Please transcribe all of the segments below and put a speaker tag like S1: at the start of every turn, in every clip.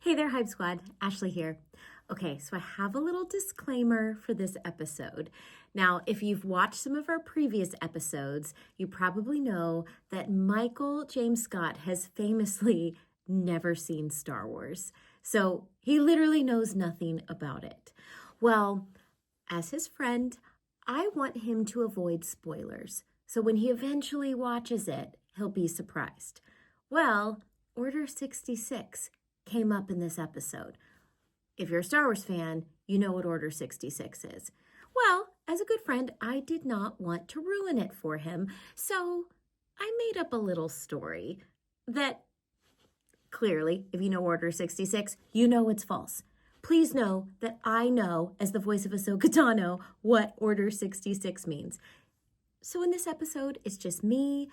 S1: Hey there, Hype Squad. Ashley here. Okay, so I have a little disclaimer for this episode. Now, if you've watched some of our previous episodes, you probably know that Michael James Scott has famously never seen Star Wars. So he literally knows nothing about it. Well, as his friend, I want him to avoid spoilers. So when he eventually watches it, he'll be surprised. Well, Order 66 came up in this episode. If you're a Star Wars fan, you know what Order 66 is. Well, as a good friend, I did not want to ruin it for him, so I made up a little story that clearly, if you know Order 66, you know it's false. Please know that I know, as the voice of Ahsoka Tano, what Order 66 means. So in this episode, it's just me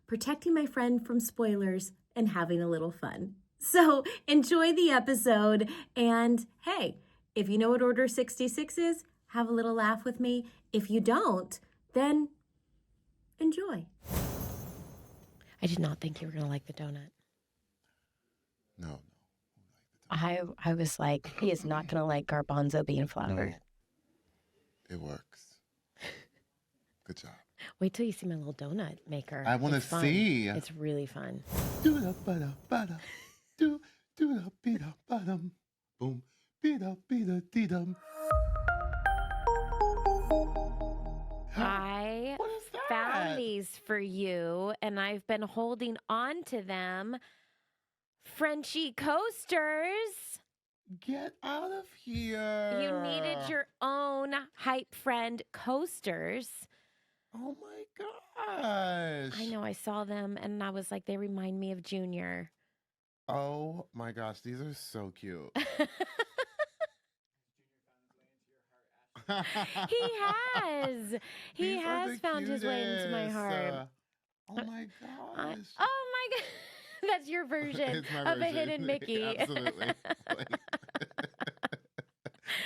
S1: protecting my friend from spoilers and having a little fun. So enjoy the episode, and hey, if you know what Order 66 is, have a little laugh with me. If you don't, then enjoy.
S2: I did not think you were going to like the donut.
S3: No.
S2: I was like, he is not going to like garbanzo bean flour.
S3: No. It works. Good job.
S2: Wait till you see my little donut maker.
S3: I want to see.
S2: It's really fun.
S3: Do da ba da ba da. Do da be da ba dum. Boom. Be da dee dum.
S2: I
S3: What is that?
S2: found these for you, and I've been holding on to them. Frenchie coasters.
S3: Get out of here.
S2: You needed your own HypeFriend coasters.
S3: Oh my gosh.
S2: I know, I saw them, and I was like, they remind me of Junior.
S3: Oh my gosh, these are so cute.
S2: He has. He
S3: These are
S2: has
S3: the
S2: found his way into my
S3: cutest.
S2: heart.
S3: Oh my gosh.
S2: Oh my God. That's your version
S3: It's my
S2: of a
S3: version.
S2: hidden Mickey.
S3: Absolutely.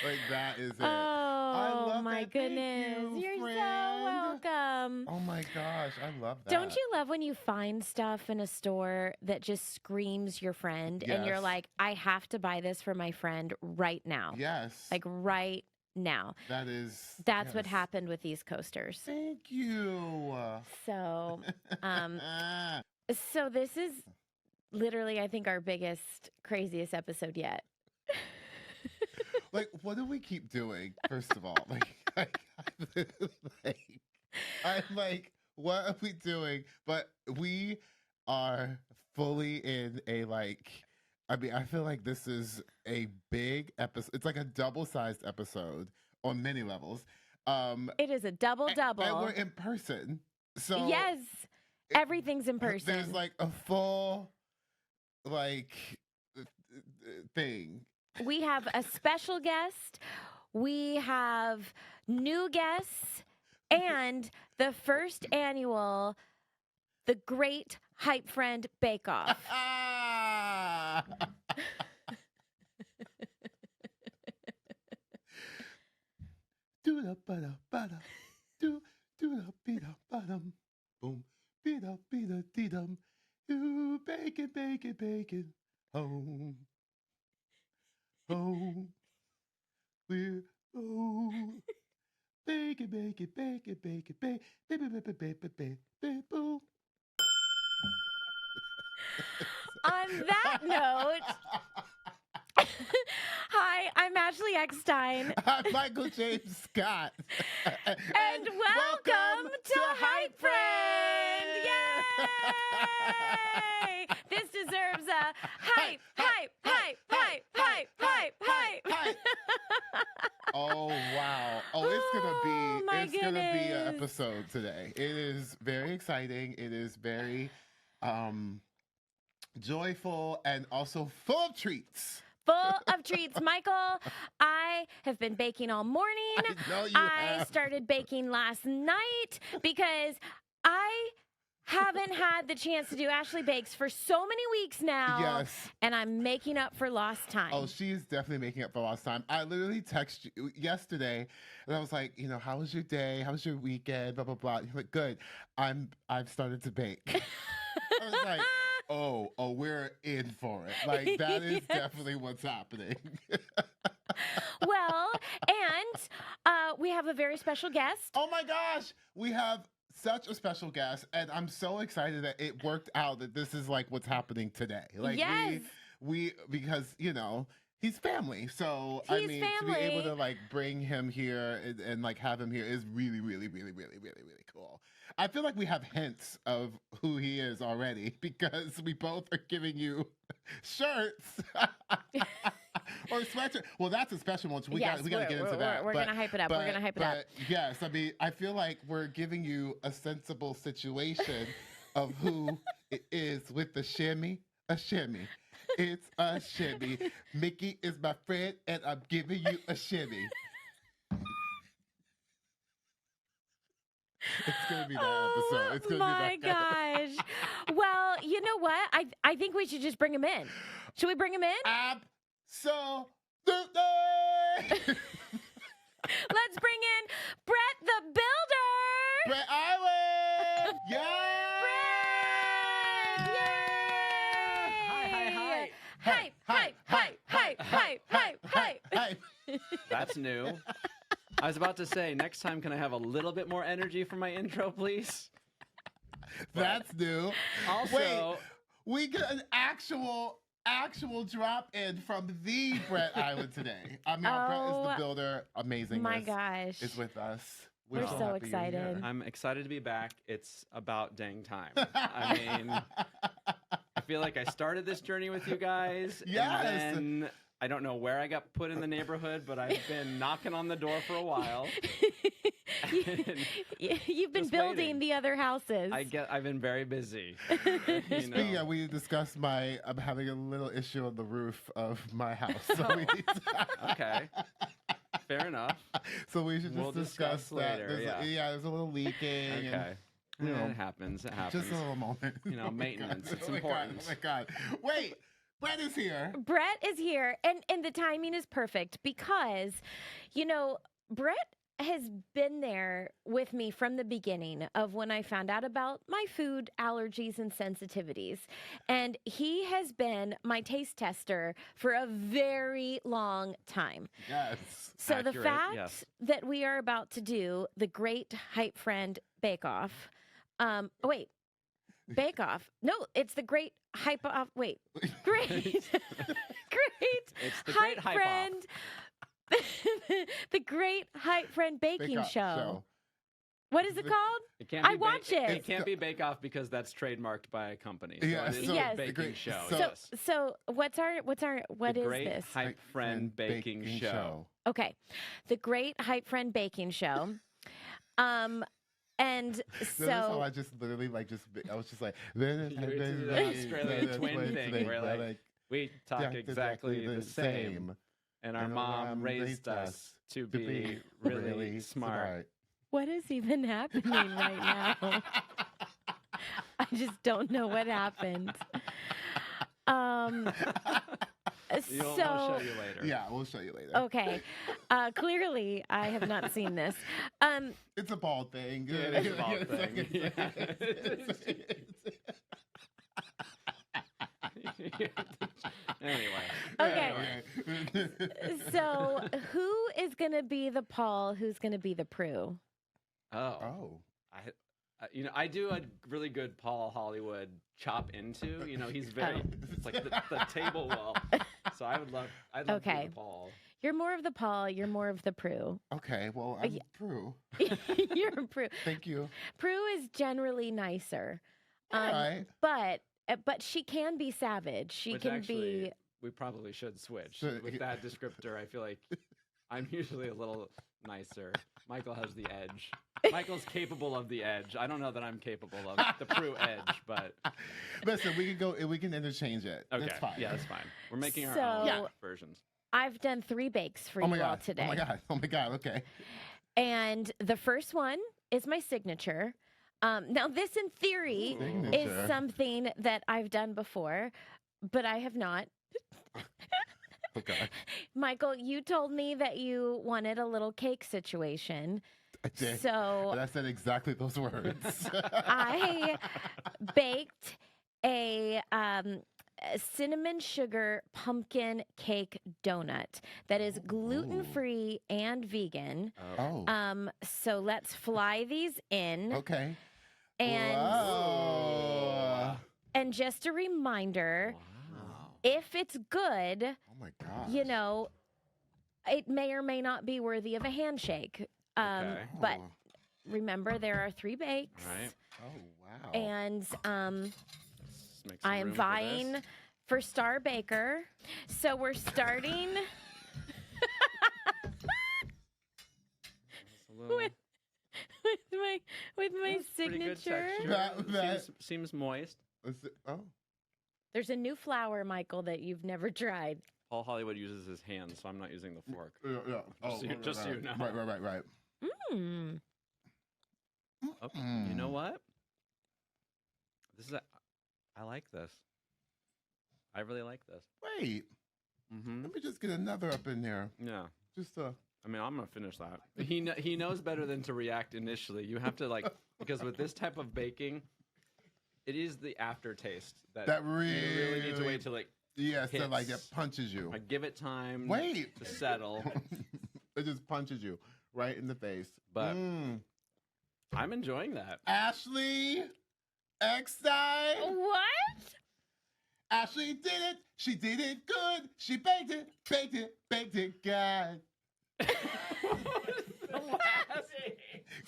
S3: Like that is it.
S2: Oh
S3: love
S2: my
S3: that. Thank
S2: goodness.
S3: you,
S2: You're
S3: friend.
S2: so welcome.
S3: Oh my gosh, I love that.
S2: Don't you love when you find stuff in a store that just screams your friend and you're
S3: Yes.
S2: like, I have to buy this for my friend right now?
S3: Yes.
S2: Like right now.
S3: That's
S2: what
S3: yes.
S2: happened with these coasters.
S3: Thank you.
S2: So, so this is literally, I think, our biggest, craziest episode yet.
S3: Like, what do we keep doing? First of all, I'm like, what are we doing? But we are fully in a I feel like this is a big episode. It's like a double-sized episode on many levels.
S2: It is a double-double.
S3: And we're in person. So
S2: yes, everything's in person.
S3: There's like a full thing.
S2: We have a special guest. We have new guests and the first annual The Great HypeFriend Bake Off.
S3: Do da ba da ba da. Do da be da ba dum. Boom. Be da dee dum. Ooh, bacon, bacon, bacon. Home. Home. We're home. Bacon, bacon, bacon, bacon, bacon, baby, baby, baby, baby, baby, boom.
S2: On that note, hi, I'm Ashley Eckstein.
S3: I'm Michael James Scott.
S2: And welcome to HypeFriend! Yay! This deserves a hype, hype, hype, hype, hype, hype, hype.
S3: Oh wow! Oh, it's gonna be an
S2: goodness.
S3: episode today. It is very exciting. It is very joyful and also full of treats.
S2: Full of treats. Michael, I have been baking all morning.
S3: I know you
S2: I
S3: have.
S2: started baking last night because I haven't had the chance to do Ashley Bakes for so many weeks now.
S3: Yes.
S2: And I'm making up for lost time.
S3: Oh, she is definitely making up for lost time. I literally texted you yesterday, and I was like, how was your day? How was your weekend? Blah blah blah. You're like, good. I've started to bake. I was like, oh, we're in for it. Like, that is definitely what's happening.
S2: Well, and we have a very special guest.
S3: Oh my gosh, we have such a special guest, and I'm so excited that it worked out that this is like what's happening today. Like,
S2: Yes.
S3: we because he's family. So I
S2: He's
S3: mean, to be
S2: family.
S3: able to like bring him here and like have him here is really, really, really, really, really, really cool. I feel like we have hints of who he is already because we both are giving you shirts or sweatshirt. Well, that's a special one. So we got to get into that.
S2: We're gonna hype it up. We're gonna hype it up.
S3: Yes, I mean, I feel like we're giving you a sensible situation of who it is with the shimmy. A shimmy. It's a shimmy. Mickey is my friend, and I'm giving you a shimmy. It's gonna be that episode. It's gonna
S2: my
S3: be that.
S2: gosh. Well, you know what? I think we should just bring him in. Should we bring him in?
S3: Absolutely.
S2: Let's bring in Bret the Builder.
S3: Bret Iwan. Yeah.
S2: Bret! Yay!
S4: Hi.
S2: Hype, hype, hype, hype, hype, hype, hype.
S3: Hype.
S4: That's new. I was about to say, next time, can I have a little bit more energy for my intro, please?
S3: That's new.
S4: Also,
S3: Wait, we get an actual drop in from the Bret Iwan today. I mean, Bret is the builder. Amazing.
S2: My gosh.
S3: Is with us.
S2: We're so
S3: happy you're
S2: excited.
S3: here.
S4: I'm excited to be back. It's about dang time. I mean, I feel like I started this journey with you guys.
S3: Yes.
S4: And then I don't know where I got put in the neighborhood, but I've been knocking on the door for a while.
S2: You've been
S4: Just
S2: building
S4: waiting.
S2: the other houses.
S4: I've been very busy.
S3: Speaking of, we discussed I'm having a little issue on the roof of my house. So we need to,
S4: Okay. Fair enough.
S3: so we should just
S4: We'll
S3: discuss
S4: discuss
S3: that.
S4: later,
S3: There's a little leaking.
S4: Okay.
S3: And, you know,
S4: It happens. It happens.
S3: just a little moment.
S4: You know,
S3: Oh my
S4: maintenance,
S3: God.
S4: it's
S3: Oh my God.
S4: important.
S3: Oh my God. Wait, Bret is here.
S2: Bret is here, and the timing is perfect because, Bret has been there with me from the beginning of when I found out about my food allergies and sensitivities. And he has been my taste tester for a very long time.
S3: Yes.
S2: So the
S4: Accurate,
S2: fact
S4: yes.
S2: that we are about to do the Great HypeFriend Bake Off. Bake Off. No, it's the Great Hype Off. Wait, great, great.
S4: It's the Great Hype Off.
S2: Friend. The Great HypeFriend Baking
S3: Bake Off
S2: Show. What is it called?
S4: It can't
S2: I
S4: be
S2: watch it.
S4: It can't be Bake Off because that's trademarked by a company. So
S3: Yeah,
S4: it is
S3: so
S2: Yes.
S4: a baking
S3: Great-
S4: show.
S3: so-
S4: Yes.
S2: So what
S4: The
S2: is
S4: Great
S2: this?
S4: HypeFriend Baking Show.
S2: Okay, the Great HypeFriend Baking Show. And
S3: So that's how
S2: so
S3: I just literally I was just like,
S4: You do the Australian twin thing where like we talk exactly the same. And our mom raised us to be really smart.
S2: what is even happening right now? I just don't know what happened.
S4: We'll
S2: So
S4: show you later.
S3: Yeah, we'll show you later.
S2: okay, clearly I have not seen this.
S3: It's a ball thing.
S4: Yeah, it is a ball thing. Anyway.
S2: Okay. So who is gonna be the Paul? Who's gonna be the Prue?
S3: Oh.
S4: I do a really good Paul Hollywood chop into. He's very. It's like the table well. So I'd love to be
S2: Okay.
S4: the Paul.
S2: You're more of the Paul. You're more of the Prue.
S3: Okay, well, I'm Prue.
S2: You're a Prue.
S3: Thank you.
S2: Prue is generally nicer,
S3: All right.
S2: but she can be savage. She
S4: Which
S2: can
S4: actually,
S2: be.
S4: we probably should switch.
S3: So-
S4: With that descriptor, I feel like I'm usually a little nicer. Michael has the edge. Michael's capable of the edge. I don't know that I'm capable of the Prue edge, but
S3: Listen, we can interchange it.
S4: okay.
S3: That's fine.
S4: Yeah, that's fine. We're making our
S2: So-
S4: own
S2: Yeah.
S4: versions.
S2: I've done 3 bakes for
S3: Oh my
S2: you all
S3: God.
S2: today.
S3: Oh my God. Oh my God. Okay.
S2: And the first one is my signature. Now, this in theory
S4: Ooh.
S2: is
S3: Signature.
S2: something that I've done before, but I have not.
S3: Okay.
S2: Michael, you told me that you wanted a little cake situation.
S3: I did.
S2: So
S3: And I said exactly those words.
S2: I baked a cinnamon sugar pumpkin cake donut that is gluten-free and vegan. So let's fly these in.
S3: Okay.
S2: And just a reminder, if it's good,
S3: oh my gosh,
S2: you know, it may or may not be worthy of a handshake. But remember, there are 3 bakes.
S4: Right.
S3: Oh wow.
S2: And I am vying for Star Baker. So we're starting with my signature.
S4: Seems moist.
S2: There's a new flour, Michael, that you've never tried.
S4: Paul Hollywood uses his hands, so I'm not using the fork.
S3: Yeah.
S4: Just so you know.
S3: Right.
S2: Mm.
S4: Oh, you know what? I like this. I really like this.
S3: Wait. Let me just get another up in there.
S4: Yeah.
S3: I
S4: mean, I'm gonna finish that. He knows better than to react initially. You have to because with this type of baking, it is the aftertaste that
S3: really,
S4: you really need to wait till
S3: yes, that it punches you.
S4: Give it time. To settle.
S3: It just punches you right in the face.
S4: But I'm enjoying that.
S3: Ashley Eckstein.
S2: What?
S3: Ashley did it. She did it good. She baked it good.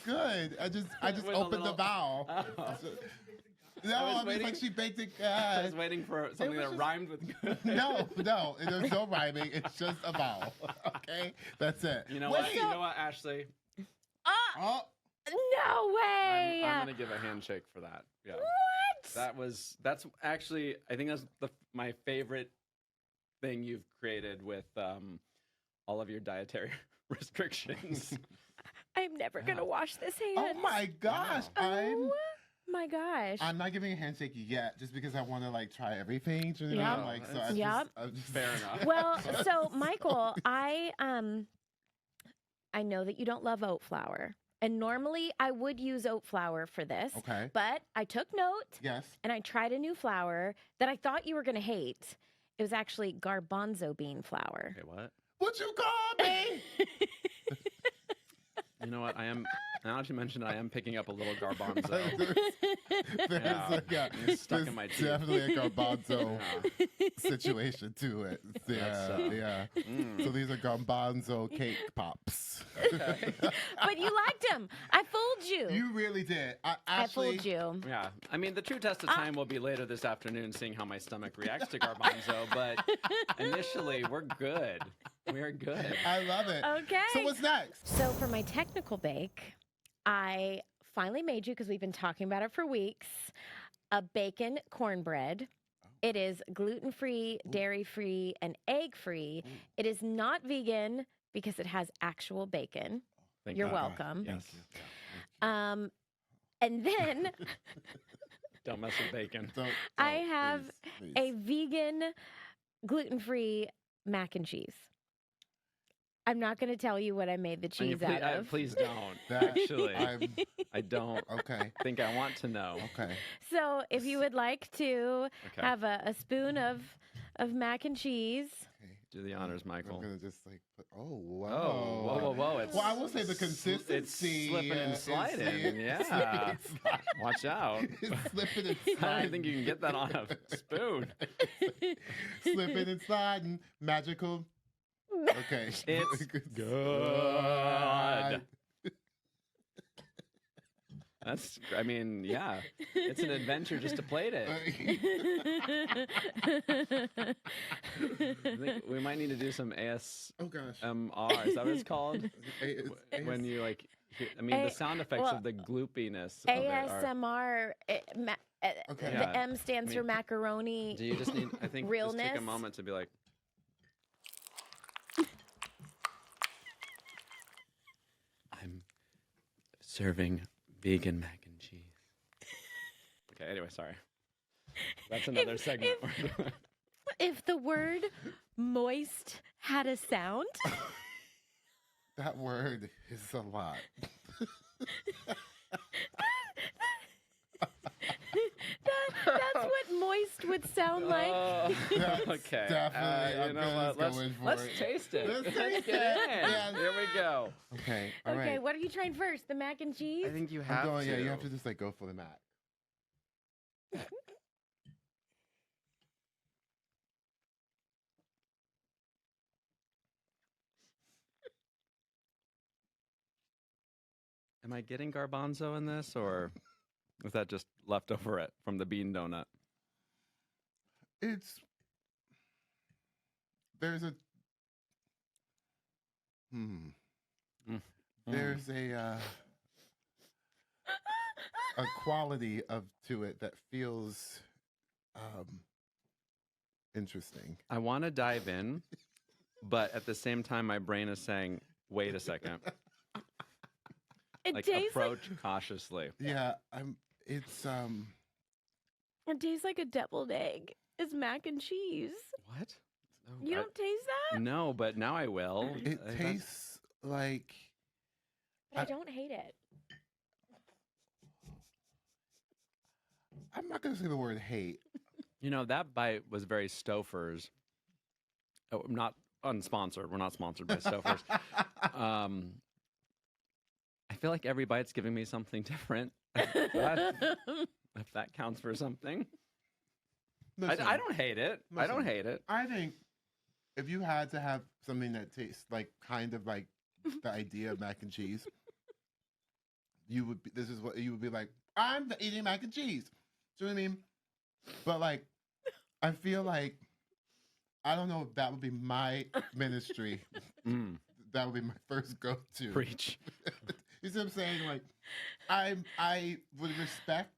S3: Good. I just opened the vowel. No, she baked it good.
S4: I was waiting for something that rhymed with good.
S3: No, there's no rhyming. It's just a vowel. Okay, that's it.
S4: You know what? You know what, Ashley?
S2: No way!
S4: I'm gonna give a handshake for that. Yeah.
S2: What?
S4: That's actually, I think that's my favorite thing you've created with all of your dietary restrictions.
S2: I'm never gonna wash this hand.
S3: Oh my gosh!
S2: Oh my gosh!
S3: I'm not giving a handshake yet, just because I want to try everything. You know?
S4: Fair enough.
S2: Well, so Michael, I know that you don't love oat flour. And normally I would use oat flour for this.
S3: Okay.
S2: But I took note.
S3: Yes.
S2: And I tried a new flour that I thought you were going to hate. It was actually garbanzo bean flour.
S4: Okay, what?
S3: What you call me?
S4: You know what? Now that you mentioned it, I am picking up a little garbanzo.
S3: It's stuck in my teeth. Definitely a garbanzo situation to it. Yeah. So these are garbanzo cake pops.
S2: But you liked them. I fooled you.
S3: You really did.
S2: I fooled you.
S4: Yeah. I mean, the true test of time will be later this afternoon, seeing how my stomach reacts to garbanzo. But initially, we're good. We're good.
S3: I love it.
S2: Okay.
S3: So what's next?
S2: So for my technical bake, I finally made you, because we've been talking about it for weeks, a bacon cornbread. It is gluten-free, dairy-free, and egg-free. It is not vegan because it has actual bacon. You're welcome.
S4: Yes.
S2: And then
S4: don't mess with bacon.
S2: I have a vegan, gluten-free mac and cheese. I'm not going to tell you what I made the cheese out of.
S4: Please don't. Actually, I don't.
S3: Okay.
S4: Think I want to know.
S3: Okay.
S2: So if you would like to have a spoon of mac and cheese.
S3: Okay.
S4: Do the honors, Michael.
S3: I'm going to just put,
S4: whoa.
S3: I will say the consistency.
S4: It's slipping and sliding. Yeah. Watch out.
S3: It's slipping and sliding.
S4: I don't think you can get that on a spoon.
S3: Slipping and sliding. Magical. Okay.
S4: It's good. It's an adventure just to plate it. I think we might need to do some AS.
S3: Oh gosh.
S4: Is that what it's called? When you the sound effects of the gloopiness.
S2: ASMR. The M stands for macaroni.
S4: Do you just need? I think
S2: realness.
S4: Just take a moment to be like. I'm serving vegan mac and cheese. Okay, anyway, sorry. That's another segment.
S2: If the word moist had a sound.
S3: That word is a lot.
S2: That's what moist would sound like.
S4: Okay.
S3: Definitely.
S4: You know what? Let's taste it.
S3: Let's taste
S4: get
S3: it.
S4: in.
S3: Yes.
S4: Here we go.
S3: Okay. All right.
S2: Okay, what are you trying first? The mac and cheese?
S4: I think you
S3: I'm
S4: have
S3: going,
S4: to.
S3: yeah, you have to just like go for the mac.
S4: Am I getting garbanzo in this, or is that just leftover it from the bean donut?
S3: There's a there's a quality to it that feels interesting.
S4: I want to dive in, but at the same time, my brain is saying, "Wait a second."
S2: It
S4: Like
S2: tastes
S4: approach cautiously.
S3: Yeah,
S2: it tastes like a deviled egg. It's mac and cheese.
S4: What? Oh,
S2: You don't taste that?
S4: No, but now I will.
S3: it tastes like
S2: But I don't hate it.
S3: I'm not gonna say the word hate.
S4: You know, that bite was very Stouffer's. Oh, not unsponsored. We're not sponsored by Stouffer's. I feel like every bite's giving me something different. If that counts for something.
S3: Listen,
S4: I don't hate it. I don't hate it.
S3: I think if you had to have something that tastes like kind of like the idea of mac and cheese, you would be, this is what you would be like, I'm eating mac and cheese. Do you know what I mean? But like, I feel like, I don't know if that would be my ministry. That would be my first go-to.
S4: Preach.
S3: You see what I'm saying? Like, I would respect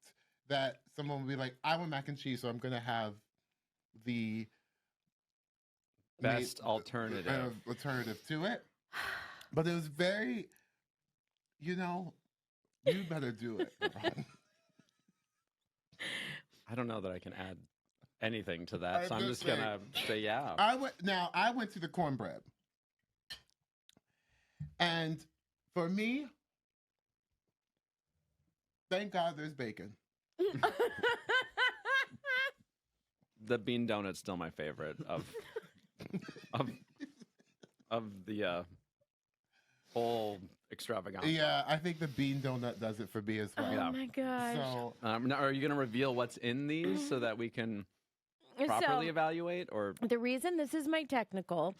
S3: that someone would be like, I want mac and cheese, so I'm gonna have the
S4: Best alternative.
S3: Alternative to it. But it was very, you better do it.
S4: I don't know that I can add anything to that, so I'm just gonna say yeah.
S3: I went to the cornbread, and for me, thank God there's bacon.
S4: The bean donut's still my favorite of the whole extravaganza.
S3: Yeah, I think the bean donut does it for me as well.
S2: Oh my gosh.
S3: So
S4: now, are you going to reveal what's in these so that we can properly evaluate? Or
S2: the reason this is my technical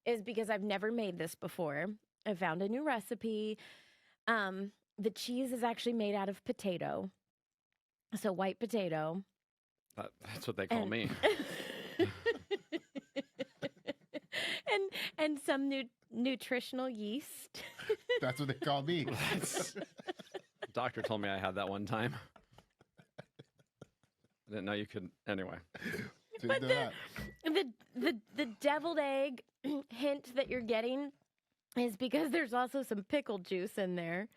S2: is because I've never made this before. I found a new recipe. The cheese is actually made out of potato. So white potato.
S4: That's what they call me.
S2: and some nutritional yeast.
S3: that's what they call me.
S4: Doctor told me I had that one time. I didn't know you could. Anyway.
S2: But the deviled egg hint that you're getting is because there's also some pickle juice in there.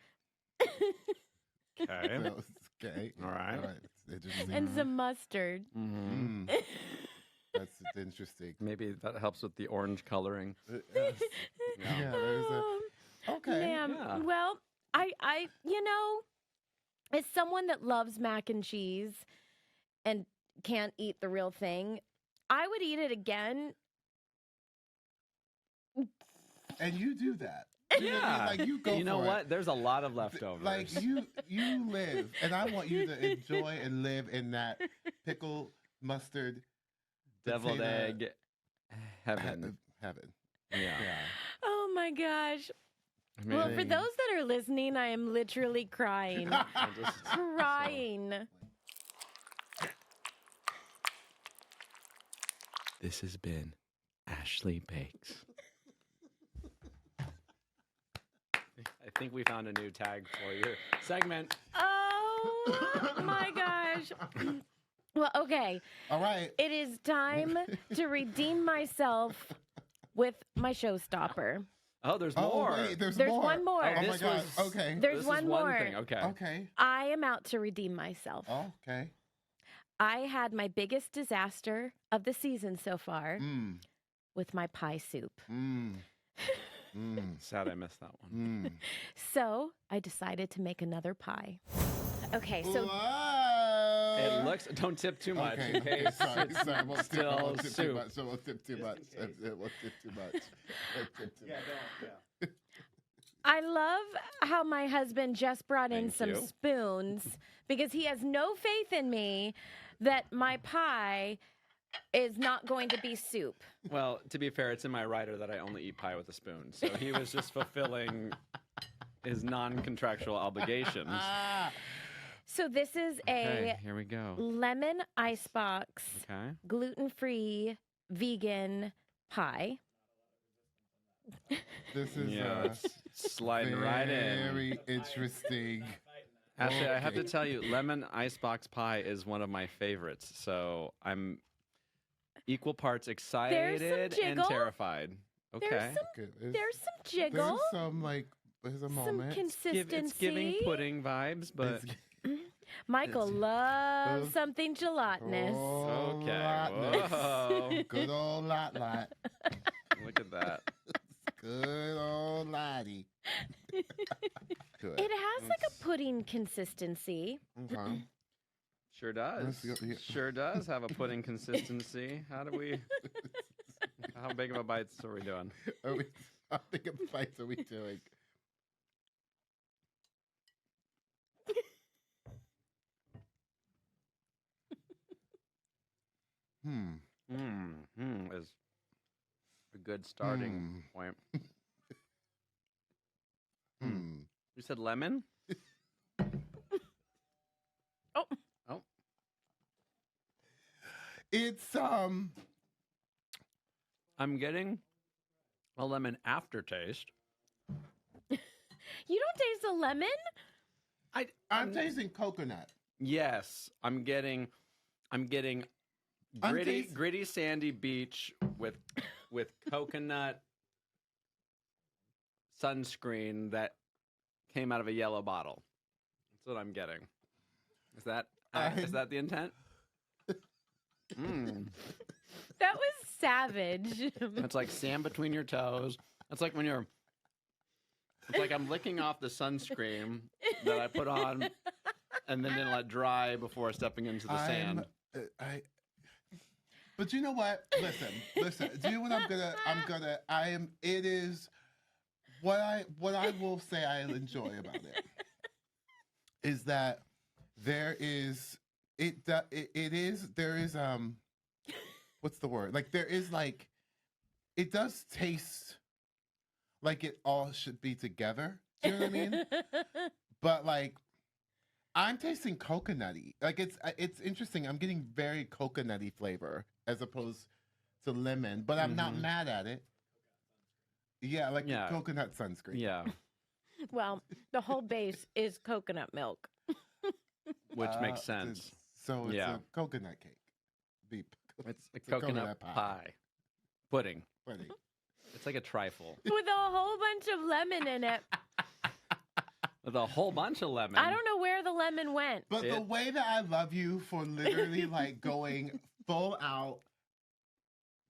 S4: Okay.
S3: Okay.
S4: All right.
S2: And some mustard.
S4: Mm-hmm.
S3: That's interesting.
S4: Maybe that helps with the orange coloring.
S3: Yes. Yeah, there's okay.
S2: Yeah. Well, I as someone that loves mac and cheese and can't eat the real thing, I would eat it again.
S3: And you do that. You know what I mean? Like you go.
S4: You know
S3: for
S4: what?
S3: it.
S4: There's a lot of leftovers.
S3: Like you live, and I want you to enjoy and live in that pickle mustard
S4: deviled
S3: potato
S4: egg heaven.
S3: Heaven.
S4: Yeah.
S2: Oh my gosh.
S4: Amazing.
S2: Well, for those that are listening, I am literally crying. Crying.
S4: This has been Ashley Bakes. I think we found a new tag for your segment.
S2: Oh my gosh. Well, okay.
S3: All right.
S2: It is time to redeem myself with my showstopper.
S4: Oh, there's more.
S3: Wait, there's
S2: There's
S3: more.
S2: one more.
S3: Oh my God. Okay.
S2: There's
S4: This
S2: one
S4: is
S2: more.
S4: Thing. Okay.
S3: Okay.
S2: I am out to redeem myself.
S3: Oh, okay.
S2: I had my biggest disaster of the season so far with my pie soup.
S4: Sad I missed that one.
S2: So I decided to make another pie. Okay, so
S3: Whoa.
S4: It looks. Don't tip too much.
S3: Okay, sorry. I won't
S4: Still
S3: tip too much. I won't tip too much.
S2: I love how my husband just brought in
S4: Thank
S2: some
S4: you.
S2: spoons because he has no faith in me that my pie is not going to be soup.
S4: Well, to be fair, it's in my writer that I only eat pie with a spoon. So he was just fulfilling his non-contractual obligations.
S2: So this is
S4: Okay, here we go.
S2: lemon icebox,
S4: Okay.
S2: gluten-free, vegan pie.
S3: This is
S4: It's sliding right in.
S3: very interesting.
S4: Ashley, I have to
S3: Okay.
S4: tell you, lemon icebox pie is one of my favorites. So I'm equal parts excited and
S2: jiggle.
S4: terrified. Okay.
S2: There's some jiggle,
S3: There's some there's a
S2: some
S3: moment.
S2: consistency.
S4: It's giving pudding vibes, but
S2: Michael loves something gelatinous.
S3: Oh,
S4: okay.
S3: lotness.
S4: Whoa.
S3: Good old lot.
S4: Look at that.
S3: Good old lottie. Good.
S2: It has like a pudding consistency.
S3: Okay.
S4: Sure does.
S3: Let's go- yeah.
S4: Sure does have a pudding consistency. How big of a bites are we doing?
S3: How big of fights are we doing?
S4: Is a good starting point. You said lemon? Oh.
S3: It's
S4: I'm getting a lemon aftertaste.
S2: You don't taste the lemon?
S3: I'm tasting coconut.
S4: Yes, I'm getting gritty sandy beach with coconut sunscreen that came out of a yellow bottle. That's what I'm getting. Is that the intent?
S2: That was savage.
S4: It's like sand between your toes. It's like it's like I'm licking off the sunscreen that I put on and then didn't let dry before stepping into the sand.
S3: But you know what? Listen. Do you know what it is what I will say I enjoy about it is that there is what's the word? Like there is like it does taste like it all should be together. Do you know what I mean? But like I'm tasting coconutty. Like it's interesting. I'm getting very coconutty flavor as opposed to lemon, but I'm not mad at it. Yeah, like coconut sunscreen.
S4: Yeah.
S2: Well, the whole base is coconut milk.
S4: Which makes sense.
S3: So it's a coconut cake.
S4: It's a coconut pie. Pudding. It's like a trifle.
S2: With a whole bunch of lemon in it.
S4: With a whole bunch of lemon.
S2: I don't know where the lemon went.
S3: But the way that I love you for literally like going full out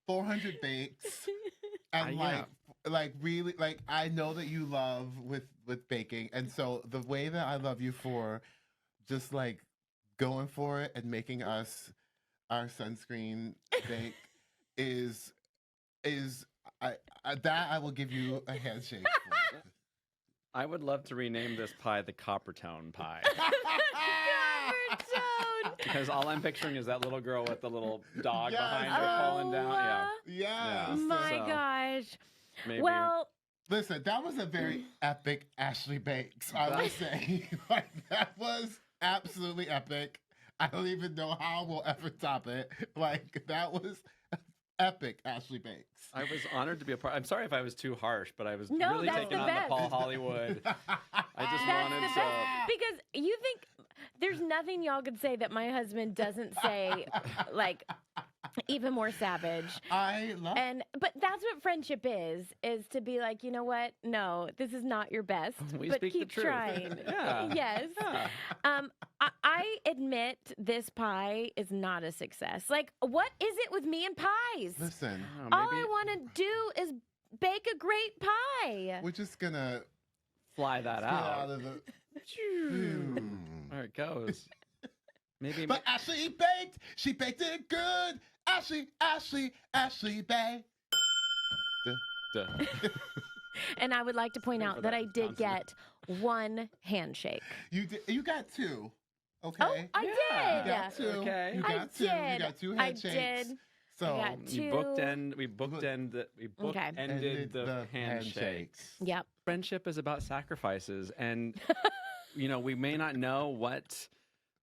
S3: 400 bakes and like really like I know that you love with baking, and so the way that I love you for just like going for it and making us our sunscreen bake is that I will give you a handshake for.
S4: I would love to rename this pie the Coppertone pie.
S2: Coppertone!
S4: Because all I'm picturing is that little girl with the little dog behind her falling down.
S3: Yeah.
S2: My gosh.
S4: Maybe.
S2: Well,
S3: listen, that was a very epic Ashley Bakes, I would say. Like, that was absolutely epic. I don't even know how we'll ever top it. Like, that was epic Ashley Bakes.
S4: I was honored to be a part. I'm sorry if I was too harsh, but I was
S2: No,
S4: really
S2: that's
S4: taking
S2: the
S4: on
S2: best.
S4: the Paul Hollywood. I just
S2: that's
S4: wanted
S2: the best. Because you think there's nothing y'all could say that my husband doesn't say, like, even more savage.
S3: I love
S2: But that's what friendship is to be like, you know what? No, this is not your best,
S4: We
S2: but
S4: speak the
S2: keep
S4: truth.
S2: trying.
S4: Yeah.
S2: Yes.
S4: Yeah.
S2: I admit this pie is not a success. Like, what is it with me and pies?
S3: Listen,
S2: All I want to do is bake a great pie.
S3: we're just gonna
S4: Fly that
S3: get
S4: out.
S3: out of the.
S4: There it goes. Maybe.
S3: But Ashley baked. She baked it good. Ashley baked.
S2: And I would like to point out that I did get one handshake.
S3: You got two. Okay.
S2: Oh, I did.
S3: You got two.
S4: Okay.
S3: You got two. You got two handshakes.
S2: I did.
S3: So
S2: I got two.
S4: We bookended the handshakes.
S2: Yep.
S4: Friendship is about sacrifices, and we may not know what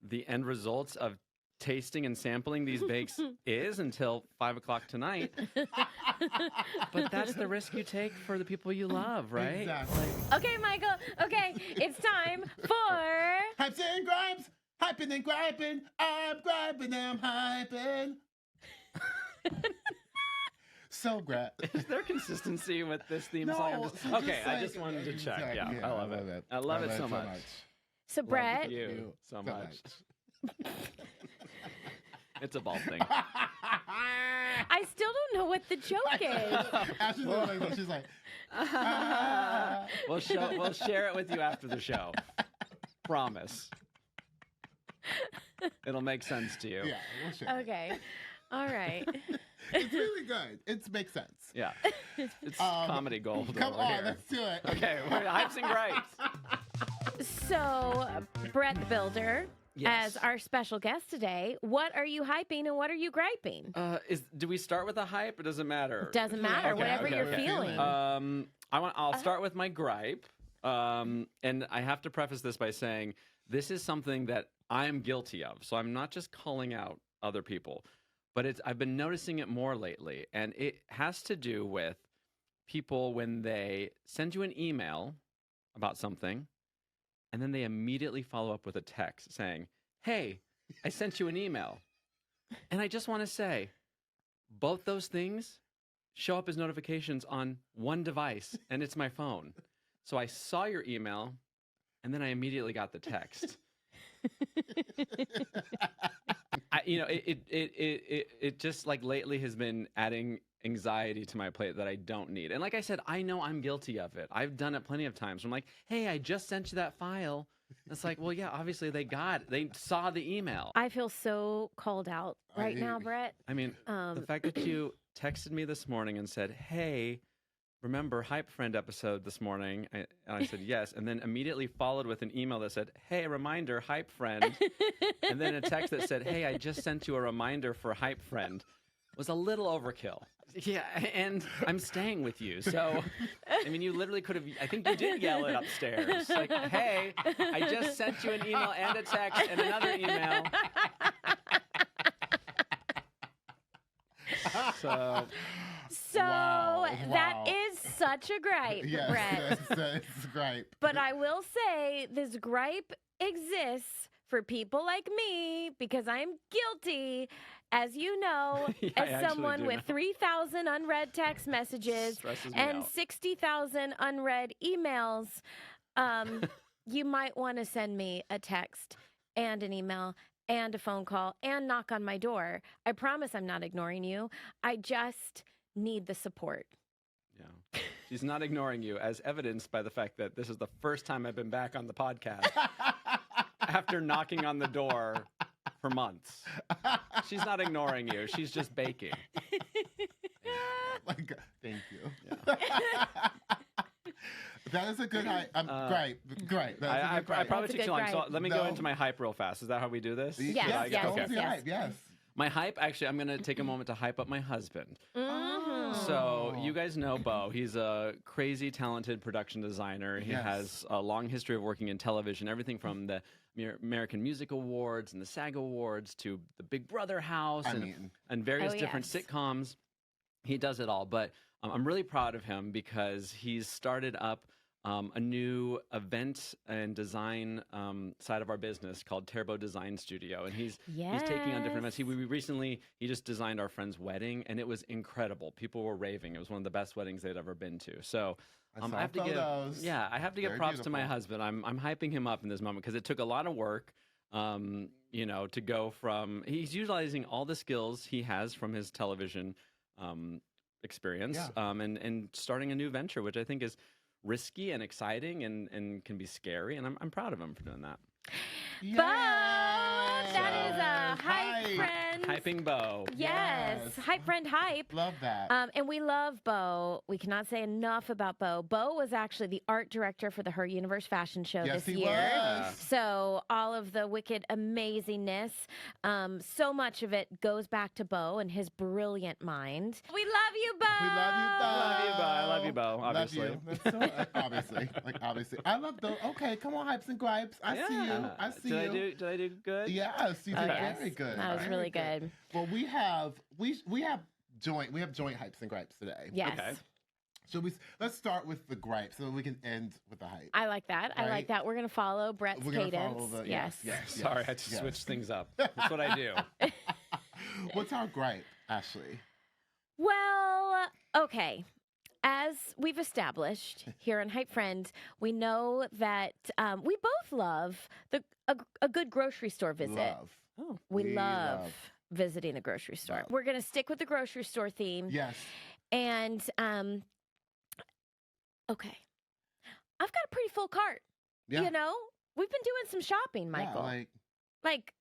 S4: the end results of tasting and sampling these bakes is until 5 o'clock tonight. But that's the risk you take for the people you love, right?
S3: Exactly.
S2: Okay, Michael. Okay, it's time for
S3: Hypes and gripes. Hyping and griping. I'm griping, I'm hyping. So great.
S4: Is there consistency with this theme
S3: No,
S4: song?
S3: okay,
S4: I just wanted to check.
S3: Exactly.
S4: Yeah, I love it. I love it so much.
S2: So Bret.
S4: Love you so much. It's a ball thing.
S2: I still don't know what the joke is.
S3: Ashley's like that. She's like,
S4: We'll share it with you after the show. Promise. It'll make sense to you.
S3: yeah, we'll share.
S2: Okay. All right.
S3: It's really good. It makes sense.
S4: Yeah. It's comedy gold.
S3: Come
S4: over
S3: on,
S4: here.
S3: let's do it.
S4: Okay, we're hypes and gripes.
S2: So, Bret the Builder,
S4: Yes.
S2: as our special guest today, what are you hyping and what are you griping?
S4: Do we start with a hype or does it matter?
S2: Doesn't matter,
S3: Okay,
S2: whatever
S3: okay,
S2: you're
S3: okay.
S2: feeling.
S4: I'll start with my gripe. And I have to preface this by saying this is something that I'm guilty of. So I'm not just calling out other people, but I've been noticing it more lately. And it has to do with people when they send you an email about something, and then they immediately follow up with a text saying, "Hey, I sent you an email." And I just want to say, both those things show up as notifications on one device, and it's my phone. So I saw your email, and then I immediately got the text. It just like lately has been adding anxiety to my plate that I don't need. And like I said, I know I'm guilty of it. I've done it plenty of times. I'm like, "Hey, I just sent you that file." It's like, well, yeah, obviously they saw the email.
S2: I feel so called out right now, Bret.
S4: I mean, the fact that you texted me this morning and said, "Hey, remember HypeFriend episode this morning?" And I said, "Yes." And then immediately followed with an email that said, "Hey, reminder, HypeFriend." And then a text that said, "Hey, I just sent you a reminder for HypeFriend," was a little overkill. Yeah, and I'm staying with you. So, I mean, you literally could have, I think you did yell it upstairs. Like, "Hey, I just sent you an email and a text and another email." So
S3: Wow.
S2: That is such a gripe,
S3: Yes,
S2: Bret.
S3: that's a gripe.
S2: But I will say this gripe exists for people like me because I'm guilty, as you know,
S4: Yeah, I
S2: as
S4: actually
S2: someone
S4: do
S2: with
S4: know.
S2: 3,000 unread text messages
S4: Stresses me
S2: and
S4: out.
S2: 60,000 unread emails. You might want to send me a text and an email and a phone call and knock on my door. I promise I'm not ignoring you. I just need the support.
S4: Yeah. She's not ignoring you, as evidenced by the fact that this is the first time I've been back on the podcast after knocking on the door for months. She's not ignoring you. She's just baking.
S3: Like, thank you.
S4: Yeah.
S3: That is a good hype. Great. That is a
S4: I
S3: good gripe.
S4: probably
S2: That's a
S4: took too
S2: good
S4: long. So
S2: gripe.
S4: let me
S3: No.
S4: go into my hype real fast. Is that how we do this?
S2: Yes,
S3: yes,
S2: yes,
S3: go
S4: okay.
S3: with your hype, yes.
S4: My hype, actually, I'm going to take a moment to hype up my husband.
S2: Mhm.
S4: So you guys know Bo. He's a crazy talented production designer. He
S3: Yes.
S4: has a long history of working in television, everything from the American Music Awards and the SAG Awards to the Big Brother House and various
S2: Oh,
S4: different
S2: yes.
S4: sitcoms. He does it all. But I'm really proud of him because he's started up a new event and design side of our business called Turbo Design Studio. And he's taking on different events. He just designed our friend's wedding, and it was incredible. People were raving. It was one of the best weddings they'd ever been to. So I have to give
S3: Very
S4: props to my
S3: beautiful.
S4: husband. I'm hyping him up in this moment because it took a lot of work, to go from, he's utilizing all the skills he has from his television experience and starting a new venture, which I think is risky and exciting and can be scary. And I'm proud of him for doing that.
S2: Bo, that is a
S3: Hype.
S2: HypeFriends.
S4: Hyping Bo.
S2: Yes,
S3: Yes.
S2: HypeFriend Hype.
S3: Love that.
S2: And we love Bo. We cannot say enough about Bo. Bo was actually the art director for the Her Universe fashion show
S3: Yes,
S2: this
S3: he
S2: year.
S3: was.
S2: So all of the wicked amazingness, so much of it goes back to Bo and his brilliant mind. We love you, Bo.
S3: We love you, Bo.
S4: I love you, Bo. I love you, Bo, obviously.
S3: Love you. That's so, obviously. Like, obviously. I love those. Okay, come on, Hypes and Gripes. I see you. I see you.
S4: Did I do good?
S3: Yes, you did
S2: yes.
S3: very good.
S2: That was
S3: Very
S2: really good.
S3: Well, we have joint Hypes and Gripes today.
S2: Yes.
S4: Okay.
S3: Let's start with the gripes so we can end with the hype.
S2: I like that. I like
S3: Right?
S2: that. We're going to follow Brett's
S3: We're gonna
S2: cadence.
S3: follow the
S2: yes.
S4: Sorry, I had to
S3: yes.
S4: switch things up. That's what I do.
S3: What's our gripe, Ashley?
S2: Well, okay. As we've established here on HypeFriends, we know that we both love a good grocery store visit.
S3: Love.
S2: Oh, we love visiting the grocery store.
S3: Love.
S2: We're going to stick with the grocery store theme.
S3: Yes.
S2: And, okay. I've got a pretty full cart.
S3: Yeah.
S2: You know, we've been doing some shopping, Michael.
S3: Yeah,
S2: like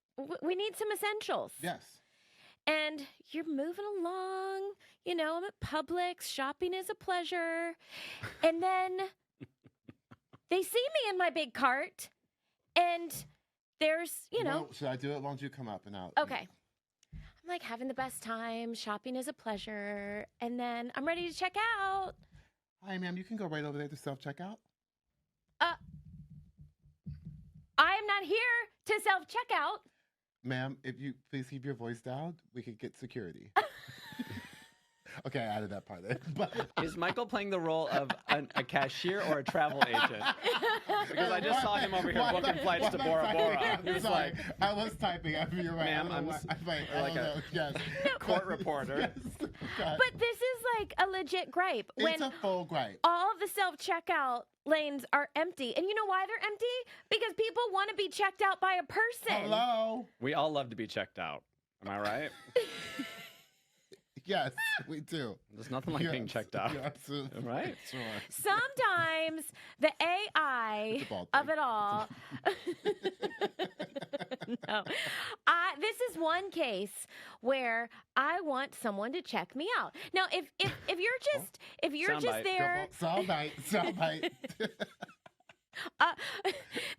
S2: we need some essentials.
S3: yes.
S2: And you're moving along. You know, I'm at Publix. Shopping is a pleasure. And then they see me in my big cart. And there's, you know.
S3: Well, should I do it? Why don't you come up and out?
S2: Okay. I'm like having the best time. Shopping is a pleasure. And then I'm ready to check out.
S3: Hi, ma'am. You can go right over there to self-checkout.
S2: I am not here to self-checkout.
S3: Ma'am, if you please keep your voice down, we could get security. Okay, I added that part in. But
S4: Is Michael playing the role of a cashier or a travel agent? Because I just saw him over here booking flights to Bora Bora.
S3: I'm
S4: He's
S3: sorry.
S4: like,
S3: I was typing after you're right.
S4: Ma'am,
S3: I don't know
S4: I'm
S3: why- I
S4: like
S3: don't
S4: a
S3: know. Yes.
S4: court reporter.
S3: Yes. Okay.
S2: But this is like a legit gripe.
S3: It's
S2: When
S3: a full gripe.
S2: all of the self-checkout lanes are empty. And you know why they're empty? Because people want to be checked out by a person.
S3: Hello.
S4: we all love to be checked out. Am I right?
S3: Yes, we do.
S4: There's nothing like being
S3: Yes,
S4: checked out.
S3: Yes.
S4: Right?
S3: Sure.
S2: Sometimes the AI
S3: It's a bald
S2: of
S3: thing.
S2: it all. No. This is one case where I want someone to check me out. Now, if you're just
S4: Soundbite.
S2: there,
S3: Soundbite.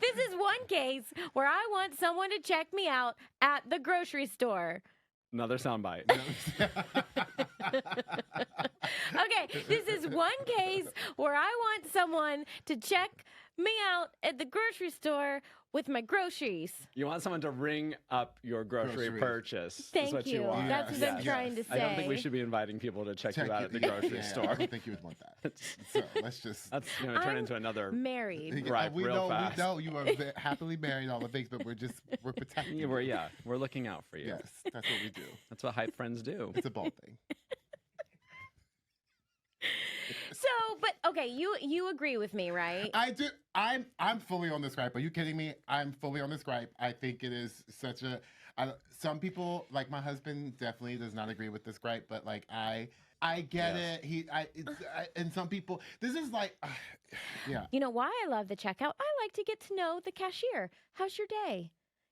S2: this is one case where I want someone to check me out at the grocery store.
S4: Another soundbite.
S2: Okay, this is one case where I want someone to check me out at the grocery store with my groceries.
S4: You want someone to ring up your grocery
S3: Groceries.
S4: purchase. Is
S2: Thank
S4: what
S2: you.
S4: want.
S2: That's what I'm
S3: Yes.
S2: trying to say.
S4: I don't think we should be inviting people to check you out at the grocery
S3: Yeah,
S4: store.
S3: I don't think you would want that. So let's just.
S4: That's going to turn
S2: I'm
S4: into another.
S2: Married.
S4: Gripe
S3: we
S4: real
S3: know,
S4: fast.
S3: We know you are happily married, all the things, but we're protecting.
S4: Yeah, we're looking out for you.
S3: Yes, that's what we do.
S4: That's what HypeFriends do.
S3: It's a bald thing.
S2: So, but okay, you agree with me, right?
S3: I do. I'm fully on this gripe. Are you kidding me? I'm fully on this gripe. I think it is such a. Some people, like my husband, definitely does not agree with this gripe. But like I get
S4: Yes.
S3: it. And some people. This is like, yeah.
S2: You know why I love the checkout? I like to get to know the cashier. How's your day?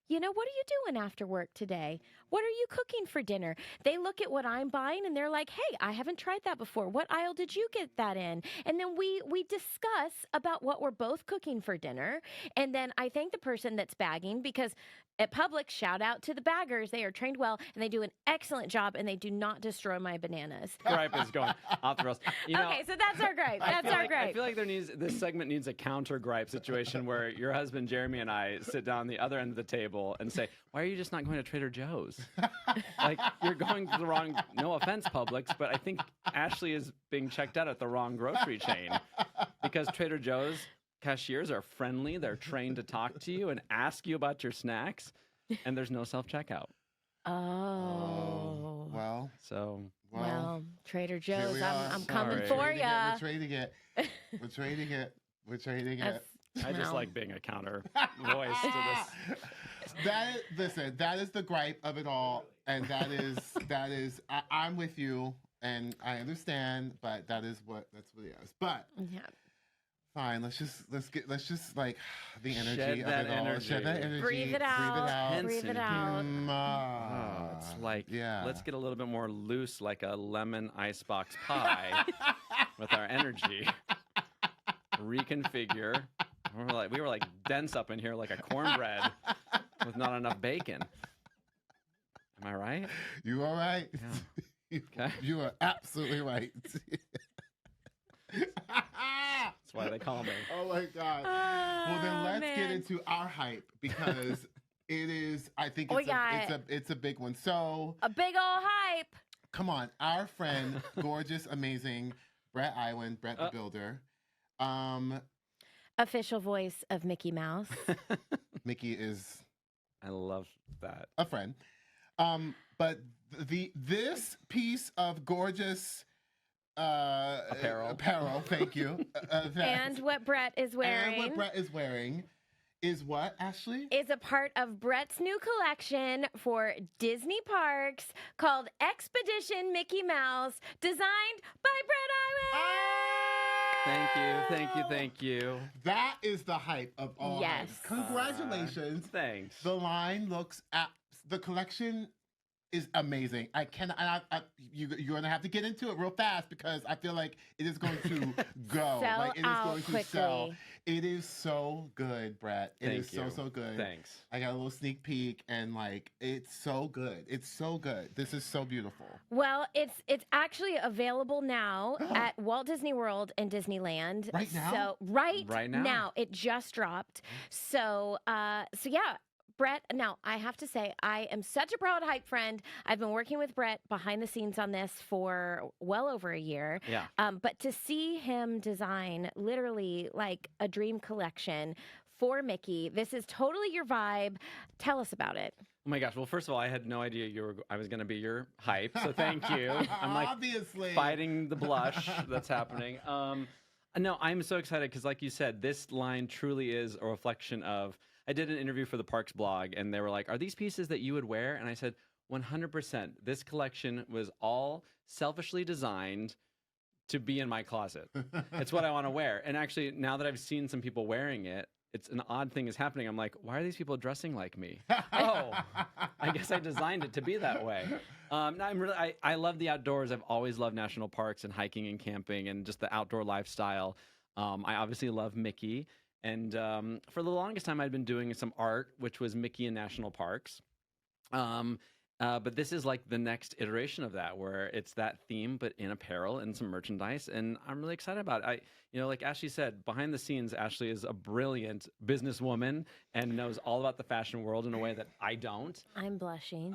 S2: You know, what are you doing after work today? What are you cooking for dinner? They look at what I'm buying and they're like, hey, I haven't tried that before. What aisle did you get that in? And then we discuss about what we're both cooking for dinner. And then I thank the person that's bagging because at Publix, shout out to the baggers. They are trained well and they do an excellent job and they do not destroy my bananas.
S4: Gripe is going off the rails. You know,
S2: Okay, so that's our gripe. That's our
S4: I
S2: gripe.
S4: feel like this segment needs a counter gripe situation where your husband Jeremy and I sit down the other end of the table and say, "Why are you just not going to Trader Joe's? Like you're going to the wrong." No offense, Publix, but I think Ashley is being checked out at the wrong grocery chain because Trader Joe's cashiers are friendly. They're trained to talk to you and ask you about your snacks, and there's no self-checkout.
S2: Oh.
S3: Well.
S2: Well, Trader
S3: here
S2: Joe's,
S3: we are.
S2: I'm coming
S4: Sorry.
S2: for
S3: Trading it,
S2: ya.
S3: We're trading it. We're trading it. We're trading it.
S2: That's-
S4: I just
S2: Well.
S4: like being a counter voice to this.
S3: Listen, that is the gripe of it all, and that is. I'm with you, and I understand, but that's what it is. But
S2: Yeah.
S3: Fine. Let's just like the energy
S4: Shed
S3: of
S4: that
S3: it all.
S4: energy.
S3: Shed that energy.
S2: Breathe it out.
S4: Tense
S2: Breathe it
S4: and
S2: out.
S4: Oh, it's like,
S3: yeah.
S4: let's get a little bit more loose, like a lemon icebox pie with our energy. Reconfigure. We were like dense up in here like a cornbread with not enough bacon. Am I right?
S3: You all right?
S4: Yeah. Okay.
S3: You are absolutely right.
S4: That's why they call me.
S3: Oh my God. Well, then let's get into our hype because it is, I think it's a big one. So
S2: A big old hype.
S3: come on, our friend, gorgeous, amazing Bret Iwan, Bret the Builder.
S2: Official voice of Mickey Mouse.
S3: Mickey is
S4: I love that.
S3: a friend. But this piece of gorgeous apparel, thank you.
S2: And what Bret is wearing.
S3: And what Bret is wearing is what, Ashley?
S2: Is a part of Bret's new collection for Disney parks called Expedition Mickey Mouse, designed by Bret Iwan.
S4: Thank you, thank you, thank you.
S3: That is the hype of all
S2: Yes.
S3: hypes. Congratulations.
S4: Thanks.
S3: The line looks the collection is amazing. I cannot. You're going to have to get into it real fast because I feel like it is going to go.
S2: Sell
S3: like it is
S2: out
S3: going to
S2: quickly.
S3: sell. It is so good, Bret. It is
S4: Thank you.
S3: so good.
S4: Thanks.
S3: I got a little sneak peek, and like it's so good. It's so good. This is so beautiful.
S2: Well, it's actually available now at Walt Disney World and Disneyland.
S3: Right now?
S2: So
S4: Right now?
S2: now it just dropped. So yeah. Bret, now I have to say, I am such a proud hype friend. I've been working with Bret behind the scenes on this for well over a year.
S4: Yeah.
S2: But to see him design literally like a dream collection for Mickey, this is totally your vibe. Tell us about it.
S4: Oh my gosh. Well, first of all, I had no idea I was going to be your hype. So thank you. I'm like
S3: Obviously
S4: fighting the blush that's happening. No, I'm so excited because like you said, this line truly is a reflection of, I did an interview for the Parks blog and they were like, are these pieces that you would wear? And I said, 100%. This collection was all selfishly designed to be in my closet. It's what I want to wear. And actually, now that I've seen some people wearing it, it's an odd thing is happening. I'm like, why are these people dressing like me? Oh, I guess I designed it to be that way. No, I love the outdoors. I've always loved national parks and hiking and camping and just the outdoor lifestyle. I obviously love Mickey. And for the longest time, I'd been doing some art, which was Mickey in national parks. But this is like the next iteration of that, where it's that theme, but in apparel and some merchandise. And I'm really excited about it. Like Ashley said, behind the scenes, Ashley is a brilliant businesswoman and knows all about the fashion world in a way that I don't.
S2: I'm blushing.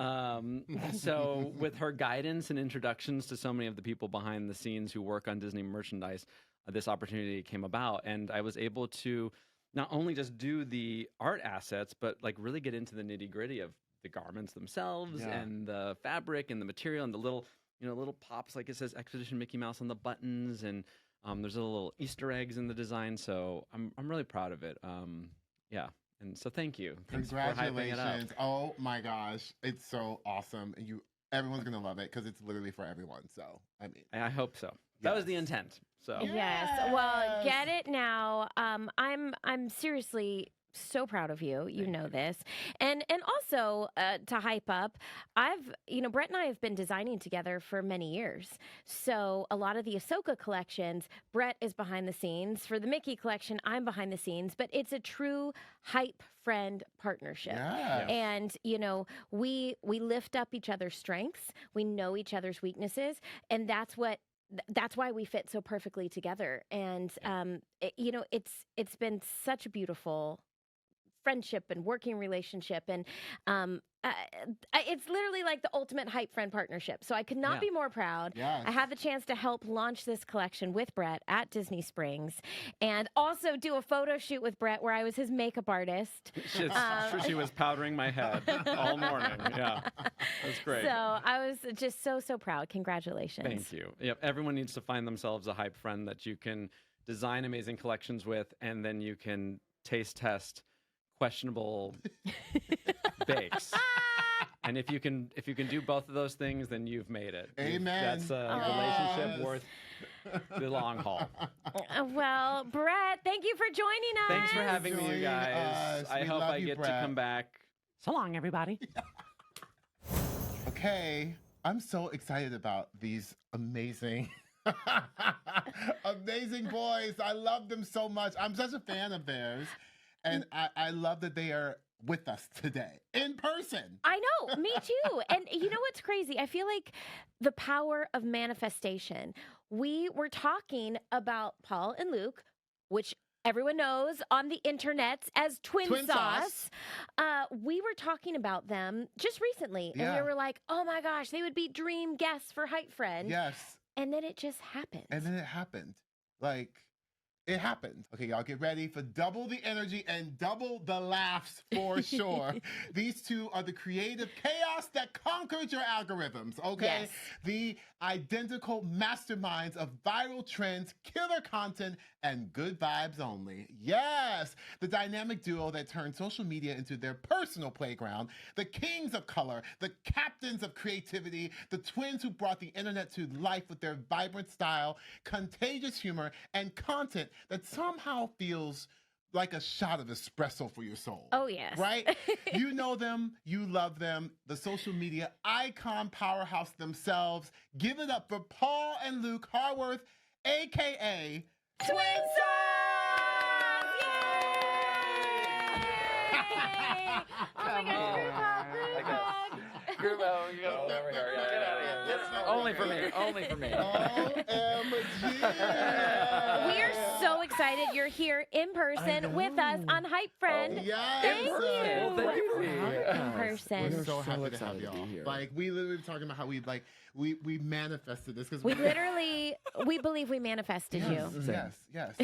S4: So with her guidance and introductions to so many of the people behind the scenes who work on Disney merchandise, this opportunity came about, and I was able to not only just do the art assets, but like really get into the nitty gritty of the garments themselves and the fabric and the material and the little pops, like it says Expedition Mickey Mouse on the buttons, and there's a little Easter eggs in the design. So I'm really proud of it. Yeah. And so thank you. Thanks for hyping it up.
S3: Congratulations. Oh my gosh. It's so awesome. Everyone's going to love it because it's literally for everyone. So, I mean,
S4: I hope so. That was the intent. So
S2: Yes. Well, get it now. I'm seriously so proud of you. You know this. And also to hype up, Bret and I have been designing together for many years. So a lot of the Ahsoka collections, Bret is behind the scenes. For the Mickey collection, I'm behind the scenes, but it's a true hype friend partnership.
S3: Yes.
S2: And we lift up each other's strengths. We know each other's weaknesses, and that's why we fit so perfectly together. And it's been such a beautiful friendship and working relationship, and it's literally like the ultimate hype friend partnership. So I could not be more proud.
S3: Yes.
S2: I had the chance to help launch this collection with Bret at Disney Springs, and also do a photo shoot with Bret where I was his makeup artist.
S4: She was powdering my head all morning. Yeah, that's great.
S2: So I was just so proud. Congratulations.
S4: Thank you. Yep, everyone needs to find themselves a hype friend that you can design amazing collections with, and then you can taste test questionable bakes. And if you can do both of those things, then you've made it.
S3: Amen.
S4: That's a relationship worth the long haul.
S2: Well, Bret, thank you for joining us.
S4: Thanks for having me, you
S3: Join
S4: guys.
S3: us.
S4: I
S3: We
S4: hope
S3: love
S4: I
S3: you,
S4: get to
S3: Bret.
S4: come back.
S5: So long, everybody.
S3: Okay, I'm so excited about these amazing, amazing boys. I love them so much. I'm such a fan of theirs. And I love that they are with us today in person.
S2: I know, me too. And you know what's crazy? I feel like the power of manifestation. We were talking about Paul and Luke, which everyone knows on the internets as Twin
S3: Twin
S2: Sauce.
S3: Sauce.
S2: We were talking about them just recently, and
S3: Yeah.
S2: we were like, oh my gosh, they would be dream guests for HypeFriend.
S3: Yes.
S2: And then it just happened.
S3: And then it happened. Like, it happened. Okay, y'all get ready for double the energy and double the laughs for sure. These two are the creative chaos that conquered your algorithms, okay?
S2: Yes.
S3: The identical masterminds of viral trends, killer content, and good vibes only. Yes, the dynamic duo that turned social media into their personal playground, the kings of color, the captains of creativity, the twins who brought the internet to life with their vibrant style, contagious humor, and content that somehow feels like a shot of espresso for your soul.
S2: Oh, yes.
S3: Right? You know them, you love them, the social media icon powerhouse themselves. Give it up for Paul and Luke Harworth, aka
S2: Twin Sauce! Yay! Oh my gosh, group hug, group hug.
S4: Over here. Get out of here. Only for me. Only for me.
S3: OMG.
S2: We are so excited you're here in person with us on HypeFriend.
S3: Yes.
S2: Thank you.
S4: Well, thank you for
S2: In
S4: having us.
S2: person.
S3: We're so happy to have
S5: excited to
S3: y'all.
S5: be here.
S3: Like, we literally were talking about how we manifested this because
S2: We literally, we believe we manifested you.
S3: Yes.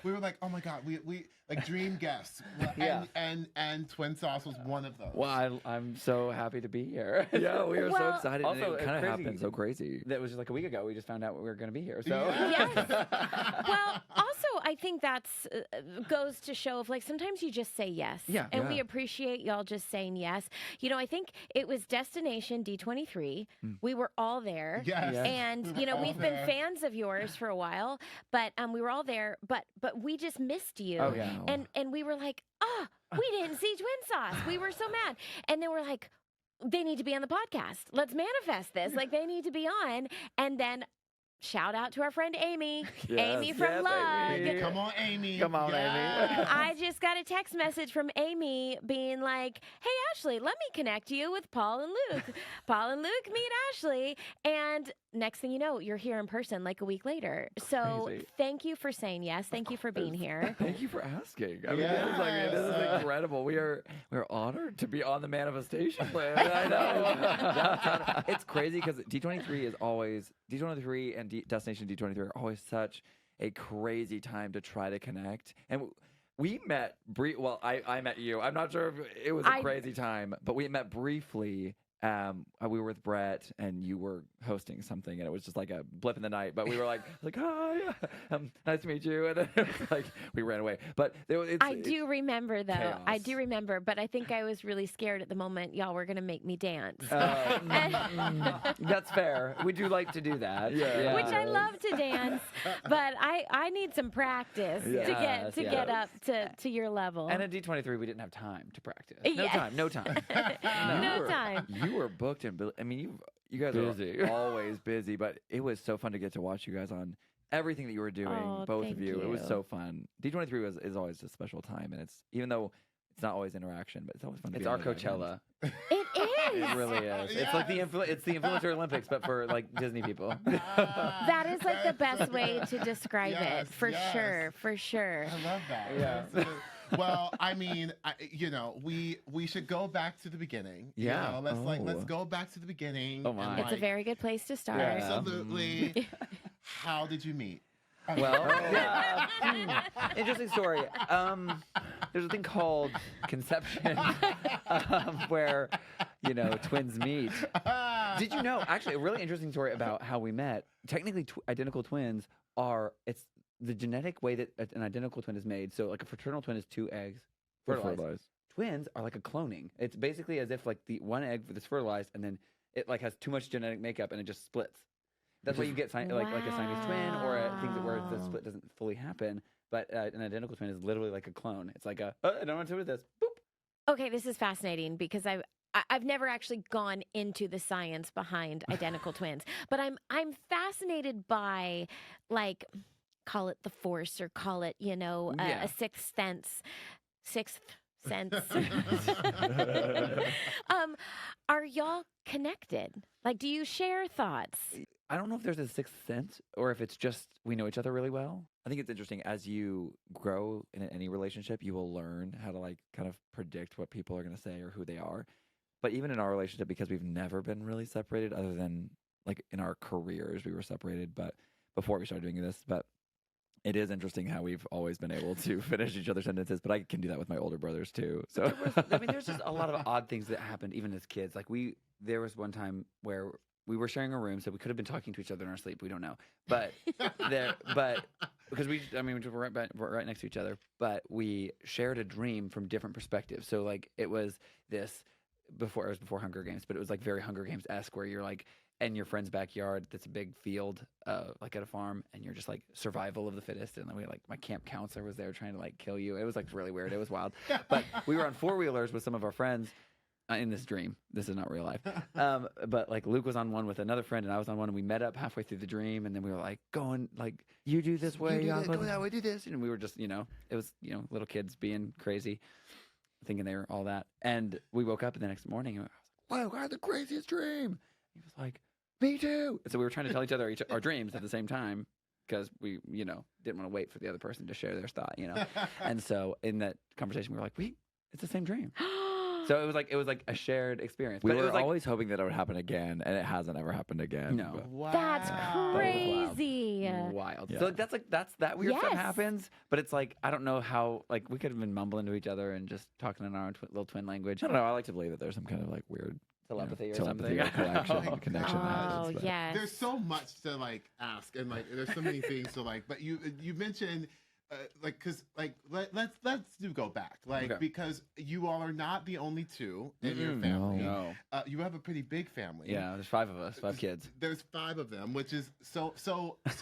S3: We were like, oh my god, we like dream guests.
S4: Yeah.
S3: And Twin Sauce was one of those.
S6: Well, I'm so happy to be here. Yeah, we were so
S2: Well,
S6: excited.
S4: also,
S6: and it
S4: it's
S6: kind of
S4: crazy.
S6: happened so crazy.
S4: That was just like a week ago. We just found out we were going to be here. So
S2: Yes. Well, also, I think that's goes to show of like sometimes you just say yes.
S6: Yeah.
S2: And we
S6: Yeah.
S2: appreciate y'all just saying yes. You know, I think it was Destination D23. We were all there.
S3: Yes.
S6: Yes.
S2: And
S3: We were
S2: you know
S3: all
S2: we've
S3: there.
S2: been fans of yours for a while, but we were all there. But we just missed you,
S6: Oh, yeah.
S2: and we were like, we didn't see Twin Sauce. We were so mad, and then we're like, they need to be on the podcast. Let's manifest this. Like they need to be on, and then. Shout out to our friend Amy.
S6: Yes,
S2: Amy from
S6: yes,
S2: Lug.
S6: Amy.
S3: Come on, Amy.
S6: Come on, Amy.
S2: I just got a text message from Amy being like, hey, Ashley, let me connect you with Paul and Luke. Paul and Luke meet Ashley. And next thing you know, you're here in person like a week later. So
S6: Crazy.
S2: thank you for saying yes. Thank you for being here.
S6: Thank you for asking. I mean, this is incredible. We're honored to be on the manifestation plan. I know. Yeah, it's crazy because D23 is always D23 and Destination D23 are always such a crazy time to try to connect. And we met well, I met you. I'm not sure if it was a crazy time, but we met briefly. We were with Bret and you were hosting something and it was just like a blip in the night, but we were like hi, nice to meet you, and then it was like we ran away. But
S2: I do remember though.
S6: chaos.
S2: I do remember, but I think I was really scared at the moment y'all were gonna make me dance.
S6: That's fair. We do like to do that. Yeah.
S2: Which I love to dance, but I need some practice to
S6: Yes,
S2: get up to your level.
S6: And at D23, we didn't have time to practice.
S2: Yes.
S6: No time.
S2: No time.
S6: You were booked and I mean, you guys
S4: Busy.
S6: are always busy, but it was so fun to get to watch you guys on everything that you were doing,
S2: Oh,
S6: both
S2: thank
S6: of you. It was
S2: you.
S6: so fun. D23 is always a special time, and it's even though it's not always interaction, but it's always fun. To
S4: it's
S6: be
S4: our
S6: on the event.
S4: Coachella.
S2: It is.
S6: It really is. It's like it's the influencer Olympics, but for like Disney people.
S2: That is like the best way to describe
S3: Yes,
S2: it, for
S3: yes.
S2: sure, for sure.
S3: I love that.
S6: Yeah.
S3: Well, I mean, we should go back to the beginning. You
S6: Yeah.
S3: know, let's
S6: Oh.
S3: go back to the beginning.
S6: Oh, my.
S3: and,
S2: It's a very good place to start.
S6: Yeah.
S3: Absolutely. How did you meet?
S6: Well, interesting story. There's a thing called conception, where twins meet. Did you know? Actually, a really interesting story about how we met. Technically, identical twins it's the genetic way that an identical twin is made. So, like a fraternal twin is 2 eggs fertilized. Twins are like a cloning. It's basically as if like the one egg that's fertilized, and then it like has too much genetic makeup, and it just splits. That's why you get like a Siamese twin or things where the
S2: Wow.
S6: split doesn't fully happen. But an identical twin is literally like a clone. It's like I don't want to do this. Boop.
S2: Okay, this is fascinating because I've never actually gone into the science behind identical twins, but I'm fascinated by, like, call it the force or call it
S6: Yeah.
S2: a sixth sense. Are y'all connected? Like, do you share thoughts?
S6: I don't know if there's a sixth sense or if it's just we know each other really well. I think it's interesting as you grow in any relationship, you will learn how to like kind of predict what people are going to say or who they are. But even in our relationship, because we've never been really separated, other than like in our careers, we were separated, but before we started doing this, but it is interesting how we've always been able to finish each other's sentences, but I can do that with my older brothers too. So there's just a lot of odd things that happened even as kids. Like there was one time where we were sharing a room, so we could have been talking to each other in our sleep. We don't know, but because we're right next to each other, but we shared a dream from different perspectives. So like it was before Hunger Games, but it was like very Hunger Games-esque where you're like in your friend's backyard that's a big field like at a farm, and you're just like survival of the fittest, and then my camp counselor was there trying to like kill you. It was like really weird. It was wild. But we were on four-wheelers with some of our friends in this dream. This is not real life. But like Luke was on one with another friend and I was on one, and we met up halfway through the dream, and then we were like going like, you do this way,
S3: You
S6: I'll
S3: do
S6: go
S3: that,
S6: that way, do this. And we were just, it was, little kids being crazy, thinking they were all that. And we woke up the next morning and I was like, wow, I had the craziest dream. He was like, me too. And so we were trying to tell each other our dreams at the same time because we, didn't want to wait for the other person to share their thought, And so in that conversation, we were like, it's the same dream. So it was like a shared experience.
S5: We
S6: But it
S5: were
S6: was like,
S5: always hoping that it would happen again, and it hasn't ever happened again.
S6: No.
S5: but-
S3: Wow.
S2: That's crazy.
S6: wild.
S5: Yeah.
S6: So that's that weird stuff
S2: Yes.
S6: happens, but it's like I don't know how like we could have been mumbling to each other and just talking in our own little twin language.
S5: I don't know. I like to believe that there's some kind of like weird
S6: Telepathy or
S5: telepathy
S6: something.
S5: or connection that
S2: Oh,
S5: happens. but-
S2: yes.
S3: There's so much to like ask, and like there's so many things to like. But you mentioned let's do go back
S6: Okay.
S3: because you all are not the only two in your
S6: Mm-mm.
S3: family.
S6: No.
S3: You have a pretty big family.
S6: Yeah, there's 5 of us, 5 kids.
S3: There's 5 of them, which is so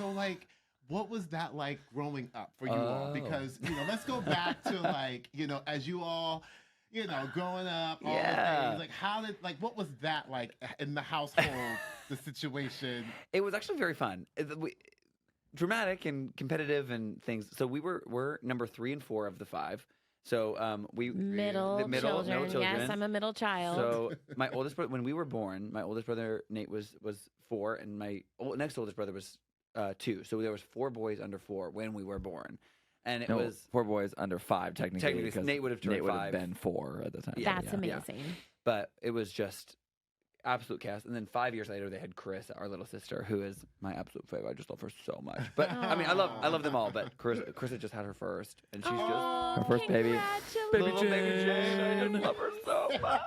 S3: like. What was that like growing up for you all?
S6: Oh.
S3: Because let's go back to like as you all growing up, all
S6: Yeah.
S3: the things. Like how did what was that like in the household, the situation?
S6: It was actually very fun. Dramatic and competitive and things. So we're number 3 and 4 of the 5. So the
S2: Middle children.
S6: no children.
S2: Yes, I'm a middle child.
S6: So my oldest brother, when we were born, my oldest brother Nate was 4, and my next oldest brother was 2. So there was 4 boys under 4 when we were born, and it was
S5: 4 boys under 5 technically.
S6: Technically,
S5: 'cause
S6: Nate would have turned
S5: Nate would
S6: 5.
S5: have been 4 at the time.
S6: Yeah,
S2: That's
S6: yeah.
S2: amazing.
S6: But it was just absolute chaos. And then 5 years later, they had Chris, our little sister, who is my absolute favorite. I just love her so much. But I mean, I love them all. But Chris had just had her first, and she's just
S2: Oh,
S5: Her first baby.
S6: little baby Jane. I just love her so much.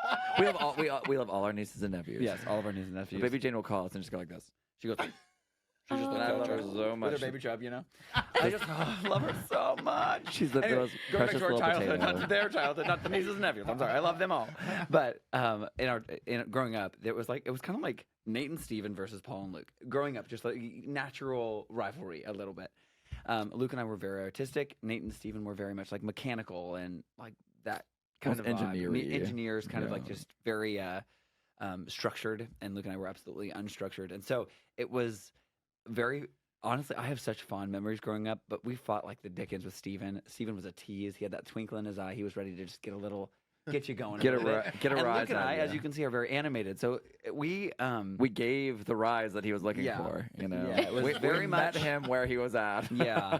S5: We love all our nieces and nephews.
S6: Yes, all of our nieces and
S5: So
S6: nephews.
S5: Baby Jane will call us and just go like this.
S6: She goes. She just
S2: Oh.
S6: looks
S2: I
S6: at
S2: love
S6: her
S2: her
S5: so
S6: with
S5: much.
S6: her baby chub, I just love her so much.
S5: She's the
S6: Anyway,
S5: most
S6: going back
S5: precious
S6: to our
S5: little
S6: childhood,
S5: potato.
S6: not to their childhood, not the nieces and nephews. I'm sorry, I love them all. But in growing up, it was kind of like Nate and Steven versus Paul and Luke. Growing up, just like natural rivalry a little bit. Luke and I were very artistic. Nate and Steven were very much like mechanical and like that kind
S5: Almost
S6: of vibe.
S5: engineer-y.
S6: Engineers, kind of like
S5: Yeah.
S6: just very structured. And Luke and I were absolutely unstructured. And so it was very. Honestly, I have such fond memories growing up, but we fought like the Dickens with Steven. Steven was a tease. He had that twinkle in his eye. He was ready to just get you going.
S5: Get a
S6: little
S5: ri-
S6: bit.
S5: get a
S6: and
S5: rise
S6: Luke and
S5: out of
S6: I,
S5: ya.
S6: as you can see, are very animated. So we
S5: gave the rise that he was looking
S6: Yeah.
S5: for.
S6: Yeah, it was
S5: we
S6: very
S5: met
S6: much-
S5: him where he was at.
S6: yeah.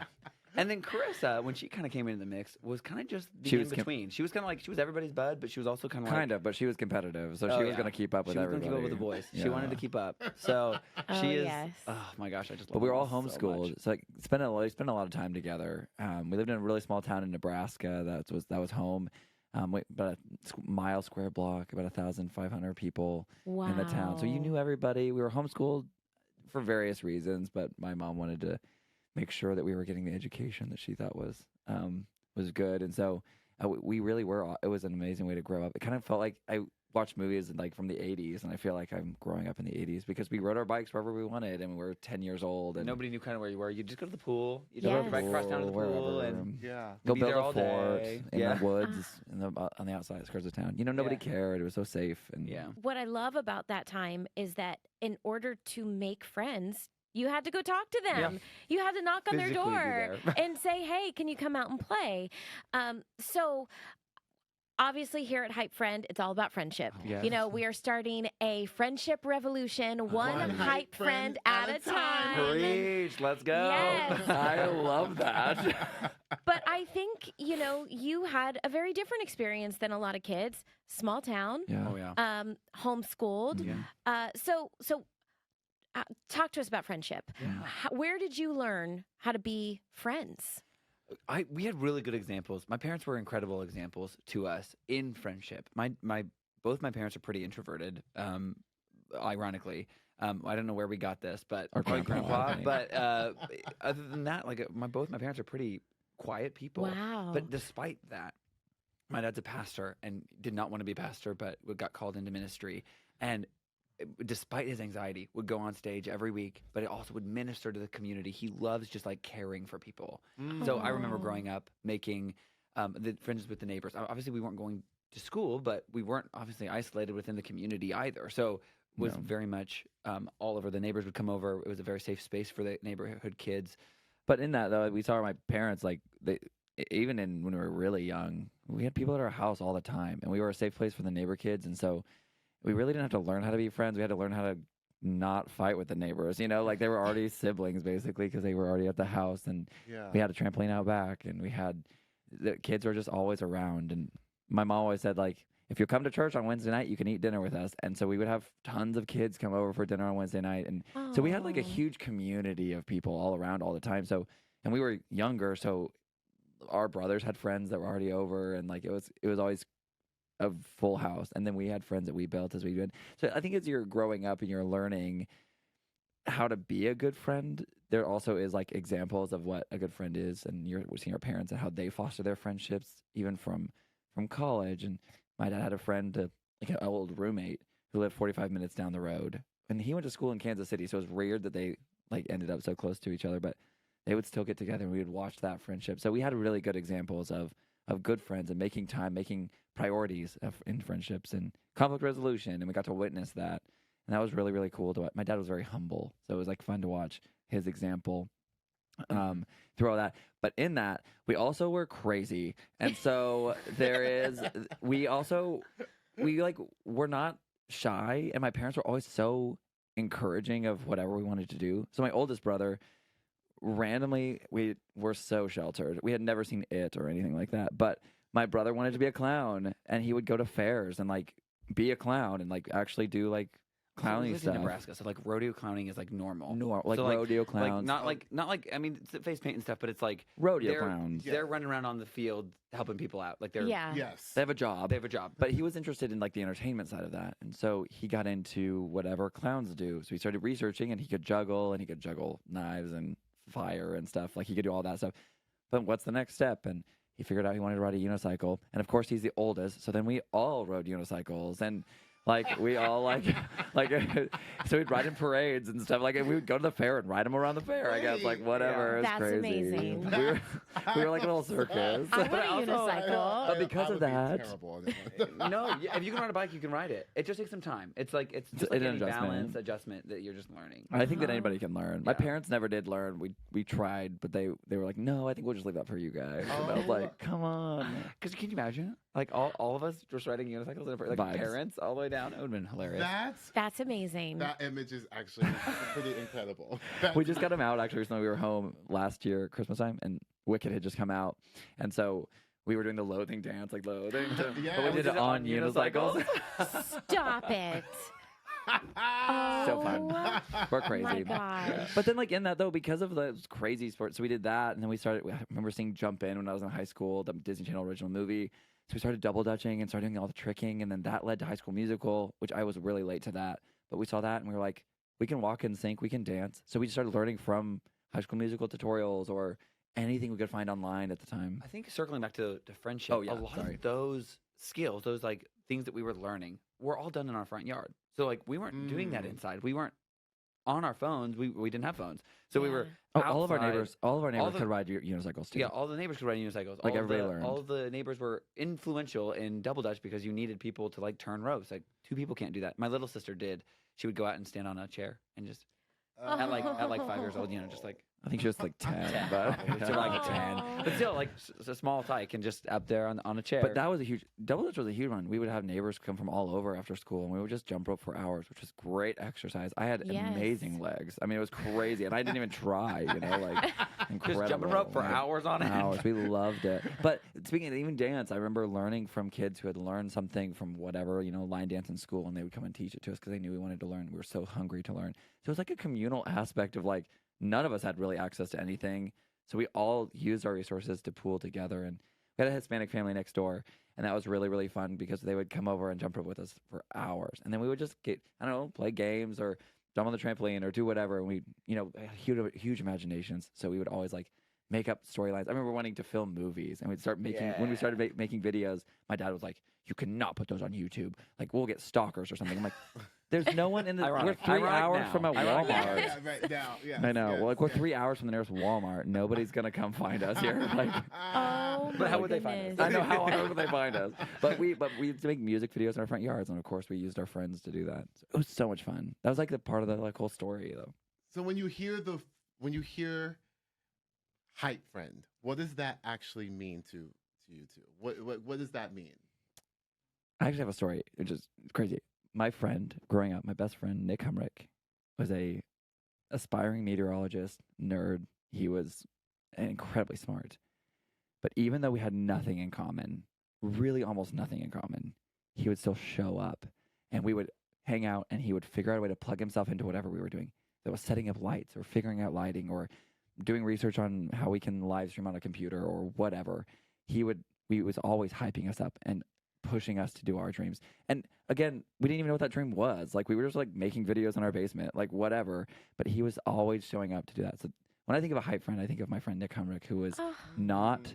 S6: And then Carissa, when she kind of came into the mix, was kind of just the
S5: She
S6: in
S5: was
S6: between. She was kind of like she was everybody's bud, but she was also kind of like
S5: Kind of, but she was competitive, so
S6: Oh,
S5: she was
S6: yeah.
S5: going to keep up with
S6: she was
S5: everybody.
S6: gonna keep up with the boys. She
S5: Yeah.
S6: wanted to keep up. So
S2: Oh,
S6: she is.
S2: yes.
S6: Oh my gosh, I just.
S5: But
S6: love
S5: we were all
S6: them so
S5: homeschooled.
S6: much.
S5: It's like we spent a lot of time together. We lived in a really small town in Nebraska. That was home. About a mile square block, about 1,500 people
S2: Wow.
S5: in the town. So you knew everybody. We were homeschooled for various reasons, but my mom wanted to make sure that we were getting the education that she thought was good. And so we really were. It was an amazing way to grow up. It kind of felt like watch movies like from the 80s, and I feel like I'm growing up in the 80s because we rode our bikes wherever we wanted, and we were 10 years old. And
S6: Nobody knew kind of where you were. You just go to the pool. You
S2: Yes.
S6: just go right across down to the pool,
S5: wherever,
S6: and
S3: Yeah.
S5: go
S6: be
S5: build
S6: there
S5: a
S6: all
S5: fort
S6: day.
S5: in
S6: Yeah.
S5: the woods on the outside skirts of town. You know, nobody
S6: Yeah.
S5: cared. It was so safe. And
S6: yeah.
S2: What I love about that time is that in order to make friends, you had to go talk to them. You had to knock on their
S6: Physically be
S2: door
S6: there.
S2: and say, "Hey, can you come out and play?" So obviously here at HypeFriend, it's all about friendship.
S6: Yes.
S2: You know, we are starting a friendship revolution, one HypeFriend at a time.
S6: Preach. Let's go.
S2: Yes.
S5: I love that.
S2: But I think, you know, you had a very different experience than a lot of kids. Small town,
S5: Yeah.
S6: Oh yeah.
S2: homeschooled.
S6: Yeah.
S2: So talk to us about friendship. Where did you learn how to be friends?
S6: We had really good examples. My parents were incredible examples to us in friendship. Both my parents are pretty introverted. Ironically, I don't know where we got this, but
S5: Our
S6: probably
S5: grandpa, I think.
S6: But other than that, like both my parents are pretty quiet people.
S2: Wow.
S6: But despite that, my dad's a pastor and did not want to be a pastor, but got called into ministry. And despite his anxiety, would go on stage every week, but it also would minister to the community. He loves just like caring for people. So I remember
S2: Oh.
S6: growing up making the friends with the neighbors. Obviously, we weren't going to school, but we weren't obviously isolated within the community either. So it was
S5: No.
S6: very much all over. The neighbors would come over. It was a very safe space for the neighborhood kids.
S5: But in that though, we saw my parents like even when we were really young, we had people at our house all the time, and we were a safe place for the neighbor kids, and so we really didn't have to learn how to be friends. We had to learn how to not fight with the neighbors. You know, like they were already siblings basically because they were already at the house, and
S3: Yeah.
S5: we had a trampoline out back, and we had the kids were just always around. And my mom always said like, if you come to church on Wednesday night, you can eat dinner with us. And so we would have tons of kids come over for dinner on Wednesday night, and so we had like a
S2: Oh.
S5: huge community of people all around all the time. So, and we were younger, so our brothers had friends that were already over, and like it was always a full house. And then we had friends that we built as we did. So I think as you're growing up and you're learning how to be a good friend, there also is like examples of what a good friend is, and you're seeing your parents and how they foster their friendships even from college. And my dad had a friend, like an old roommate who lived 45 minutes down the road, and he went to school in Kansas City, so it was weird that they like ended up so close to each other, but they would still get together and we would watch that friendship. So we had really good examples of good friends and making time, making priorities in friendships and conflict resolution, and we got to witness that. And that was really, really cool to watch. My dad was very humble, so it was like fun to watch his example through all that. But in that, we also were crazy. And so we were not shy, and my parents were always so encouraging of whatever we wanted to do. So my oldest brother, randomly, we were so sheltered. We had never seen It or anything like that. But my brother wanted to be a clown, and he would go to fairs and like be a clown and like actually do like clowning
S6: in
S5: stuff.
S6: Nebraska, so like rodeo clowning is like normal.
S5: Like
S6: So,
S5: rodeo clowns.
S6: not like I mean it's face paint and stuff, but it's like
S5: rodeo
S6: they're,
S5: clowns.
S6: They're running around on the field helping people out. Like they're
S2: Yeah.
S3: Yes.
S5: They have a job.
S6: they have a job.
S5: But he was interested in like the entertainment side of that. And so he got into whatever clowns do. So he started researching, and he could juggle knives and fire and stuff. Like he could do all that stuff. But what's the next step? And he figured out he wanted to ride a unicycle. And of course he's the oldest. So then we all rode unicycles, and like we all like so we'd ride in parades and stuff. Like we would go to the fair and ride them around the fair, I guess. Like whatever. It was
S2: That's
S5: crazy.
S2: amazing.
S5: We were like a little circus.
S2: I want a unicycle.
S5: But because
S3: I
S5: of
S3: would be
S5: that-
S3: terrible on it.
S6: No, if you can ride a bike, you can ride it. It just takes some time. It's just
S5: It's
S6: like
S5: an
S6: any
S5: adjustment.
S6: balance adjustment that you're just learning.
S5: I think that anybody can learn. My
S6: Yeah.
S5: parents never did learn. We tried, but they were like, no, I think we'll just leave that for you guys. And I was
S3: Oh.
S5: like, come on.
S6: Because can you imagine, like all of us just riding unicycles, and like
S5: Vibes.
S6: parents all the way down? It would have been hilarious.
S2: That's amazing.
S3: That image is actually pretty incredible.
S5: We just got them out actually recently. We were home last year Christmas time, and Wicked had just come out, and so we were doing the loathing dance, like loathing.
S3: Yeah.
S5: But we did it on unicycles.
S2: Stop it.
S5: So fun. We're
S2: Oh
S5: crazy.
S2: my gosh.
S5: But then, like in that though, because of those crazy sports, so we did that, and then we started. I remember seeing Jump In when I was in high school, the Disney Channel original movie. So we started double dutching and started doing all the tricking, and then that led to High School Musical, which I was really late to that. But we saw that, and we were like, we can walk in sync, we can dance. So we just started learning from High School Musical tutorials or anything we could find online at the time.
S6: I think circling back to friendship,
S5: Oh, yeah,
S6: a lot
S5: sorry.
S6: of those skills, those like things that we were learning,
S5: were all done in our front yard. So like we weren't doing that inside. We weren't on our phones. We didn't have phones. So we were
S6: all of our
S5: outside.
S6: neighbors could ride unicycles too.
S5: Yeah, all the neighbors could ride unicycles.
S6: Like everybody learned.
S5: All the neighbors were influential in Double Dutch because you needed people to like turn ropes. Like 2 people can't do that. My little sister did. She would go out and stand on a chair and just at like 5 years old, just like.
S6: I think she was like 10,
S5: 10,
S6: but
S5: probably. So like 10, but still like a small tyke and just up there on a chair.
S6: But that was a huge Double Dutch was a huge one. We would have neighbors come from all over after school, and we would just jump rope for hours, which was great exercise. I had amazing legs. I mean, it was crazy, and I didn't even try. Like incredible.
S5: Just jumping rope for hours on end.
S6: Hours. We loved it. But speaking of even dance, I remember learning from kids who had learned something from whatever line dance in school, and they would come and teach it to us because they knew we wanted to learn. We were so hungry to learn. So it was like a communal aspect of like. None of us had really access to anything. So we all used our resources to pool together. And we had a Hispanic family next door. And that was really, really fun because they would come over and jump rope with us for hours. And then we would just play games or jump on the trampoline or do whatever. And we, had huge imaginations. So we would always like make up storylines. I remember wanting to film movies and we'd start making, when we started making videos, my dad was like, you cannot put those on YouTube. Like we'll get stalkers or something. I'm like, there's no one in the. We're 3 hours from a Walmart.
S3: Right now, yeah.
S6: I know. Well, like we're 3 hours from the nearest Walmart. Nobody's gonna come find us here. Like,
S2: but
S5: how would they find us?
S6: I know how on earth would they find us? But we used to make music videos in our front yards, and of course we used our friends to do that. So it was so much fun. That was like the part of the whole story, though.
S3: So when you hear HypeFriend, what does that actually mean to you two? What does that mean?
S6: I actually have a story, which is crazy. My friend, growing up, my best friend, Nick Humrick, was a aspiring meteorologist, nerd. He was incredibly smart. But even though we had nothing in common, really almost nothing in common, he would still show up. And we would hang out, and he would figure out a way to plug himself into whatever we were doing. That was setting up lights or figuring out lighting or doing research on how we can live stream on a computer or whatever. He was always hyping us up and pushing us to do our dreams. And again, we didn't even know what that dream was. Like we were just like making videos in our basement, like whatever. But he was always showing up to do that. So when I think of a hype friend, I think of my friend Nick Humrick, who was not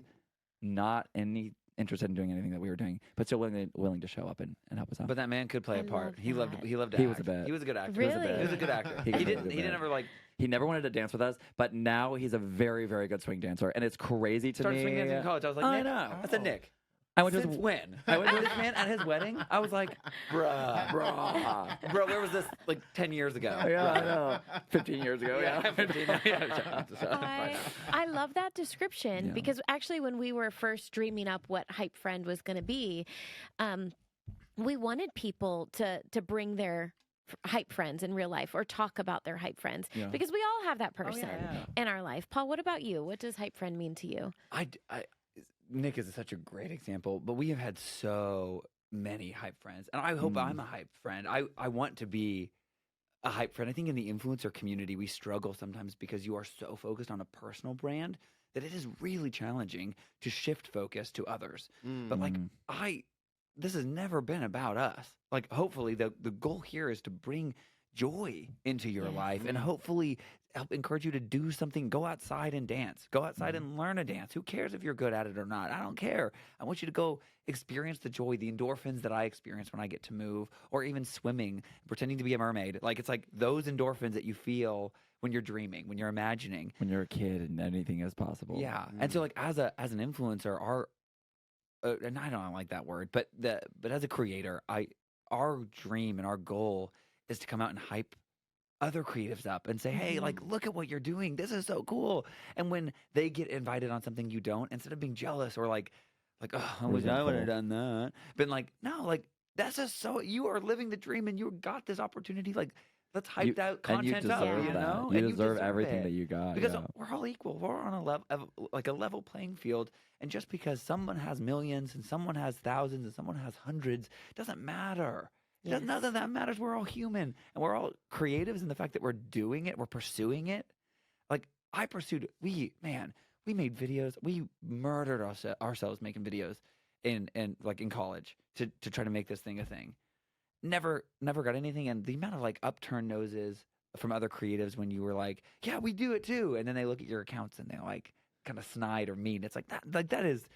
S6: any interested in doing anything that we were doing, but still willing to show up and help us out.
S5: But that man could play a part. He loved to
S6: He
S5: act.
S6: was a bit.
S5: He was a good actor.
S2: Really?
S5: He was a good actor. He didn't ever like.
S6: He never wanted to dance with us, but now he's a very, very good swing dancer, and it's crazy to
S5: Started
S6: me.
S5: swing dancing in college. I was like,
S6: I
S5: Nick,
S6: know.
S5: I said, Nick.
S6: I went to
S5: Since
S6: his,
S5: when?
S6: I went to this man at his wedding. I was like, bruh.
S5: Bro, where was this like 10 years ago?
S6: Yeah, I know. 15 years ago. Yeah,
S5: 15.
S2: I love that description
S6: Yeah.
S2: because actually when we were first dreaming up what HypeFriend was going to be, we wanted people to bring their hype friends in real life or talk about their hype friends because we all have that person in our life. Paul, what about you? What does hype friend mean to you?
S5: Nick is such a great example, but we have had so many hype friends, and I hope I'm a hype friend. I want to be a hype friend. I think in the influencer community, we struggle sometimes because you are so focused on a personal brand that it is really challenging to shift focus to others. But like this has never been about us. Like hopefully the goal here is to bring joy into your life and hopefully help encourage you to do something. Go outside and dance. Go outside and learn a dance. Who cares if you're good at it or not? I don't care. I want you to go experience the joy, the endorphins that I experience when I get to move, or even swimming, pretending to be a mermaid. Like it's like those endorphins that you feel when you're dreaming, when you're imagining.
S6: When you're a kid and anything is possible.
S5: Yeah. And so like as an influencer, and I don't like that word, but as a creator, our dream and our goal is to come out and hype other creatives up and say, hey, like, look at what you're doing. This is so cool. And when they get invited on something you don't, instead of being jealous or like, oh, I wish I would have done that. Been like, no, like, that's just so, you are living the dream and you got this opportunity. Like, let's hype that content up, you know?
S6: You
S5: and
S6: deserve everything that you got.
S5: Because we're all equal. We're on a level playing field. And just because someone has millions and someone has thousands and someone has hundreds, doesn't matter. None of that matters. We're all human and we're all creatives in the fact that we're doing it, we're pursuing it. Like we made videos. We murdered ourselves making videos in college to try to make this thing a thing. Never got anything. And the amount of like upturned noses from other creatives when you were like, yeah, we do it too. And then they look at your accounts and they're like kind of snide or mean. It's like that is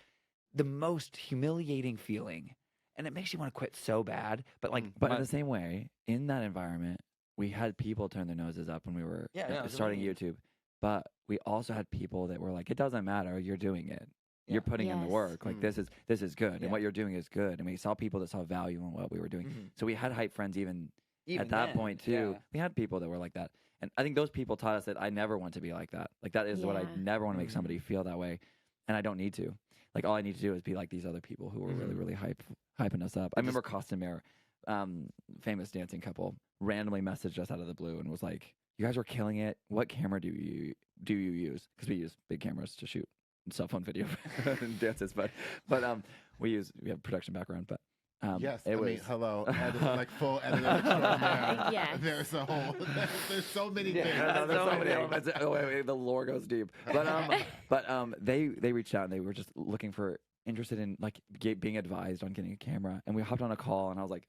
S5: the most humiliating feeling. and it makes you want to quit so bad. But like,
S6: But
S5: in the same way, in that environment, we had people turn their noses up when we were starting YouTube. But we also had people that were like, it doesn't matter, you're doing it. You're putting in the work. Like this is good, and what you're doing is good. And we saw people that saw value in what we were doing. So we had HypeFriends even at that point too. We had people that were like that, and I think those people taught us that I never want to be like that. Like that is what I never want to make somebody feel that way, and I don't need to. Like all I need to do is be like these other people who were really hyping us up. I remember Costumere, famous dancing couple, randomly messaged us out of the blue and was like, "You guys are killing it. What camera do you use?" Because we use big cameras to shoot cell phone video and dances, but we have production background, but
S3: yes,
S5: it was
S3: hello, like full editing extraordinaire.
S2: Yes.
S3: There's a whole, there's so many things.
S5: There's so many elements. Oh, wait, the lore goes deep. But they reached out and they were just interested in like being advised on getting a camera, and we hopped on a call, and I was like,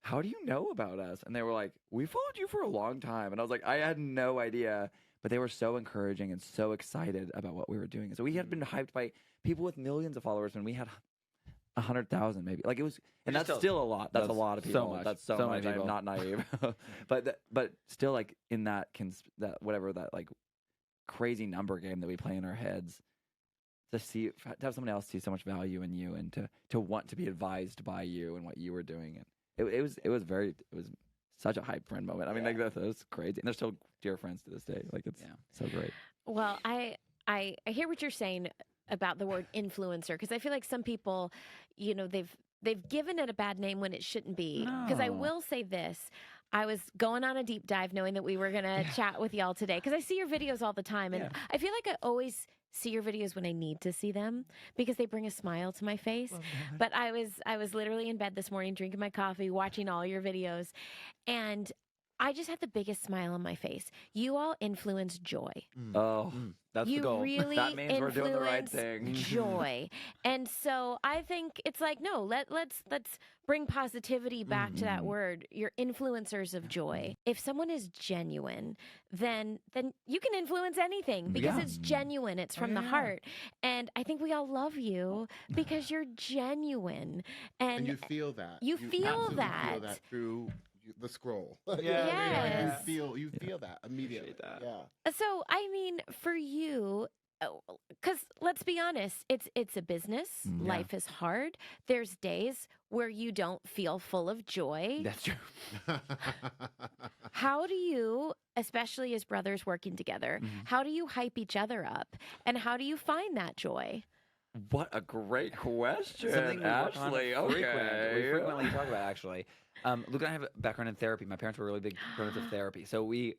S5: "How do you know about us?" And they were like, "We followed you for a long time," and I was like, "I had no idea." But they were so encouraging and so excited about what we were doing. So we had been hyped by people with millions of followers when we had 100,000 maybe. Like it was, and that's still a lot. That's a lot of people.
S6: So much.
S5: That's so much. I'm not naive, but still, like in that like crazy number game that we play in our heads, to have somebody else see so much value in you and to want to be advised by you and what you were doing, and it was such a HypeFriend moment. I mean, like that was crazy, and they're still dear friends to this day. Like it's so great.
S2: Well, I hear what you're saying about the word influencer, because I feel like some people, they've given it a bad name when it shouldn't be. Because I will say this. I was going on a deep dive knowing that we were going to chat with y'all today, because I see your videos all the time, and I feel like I always see your videos when I need to see them because they bring a smile to my face. But I was literally in bed this morning drinking my coffee, watching all your videos, and I just had the biggest smile on my face. You all influence joy.
S6: That's
S2: you
S6: the goal.
S2: really
S5: That means we're doing the right thing.
S2: Joy. And so I think it's like, no, let's bring positivity back to that word. You're influencers of joy. If someone is genuine, then you can influence anything because it's genuine. It's from the heart. And I think we all love you because you're genuine. And
S3: you feel that.
S2: You feel
S3: absolutely
S2: that.
S3: feel that through the scroll.
S2: Yes.
S3: You feel that immediately. Yeah.
S2: So, I mean, for you, because let's be honest, it's a business. Life is hard. There's days where you don't feel full of joy.
S6: That's true.
S2: How do you, especially as brothers working together, how do you hype each other up? And how do you find that joy?
S5: What a great question,
S6: Something we work on
S5: Ashley.
S6: we frequently talk about, actually. Luke and I have a background in therapy. My parents were really big proponents of therapy, so we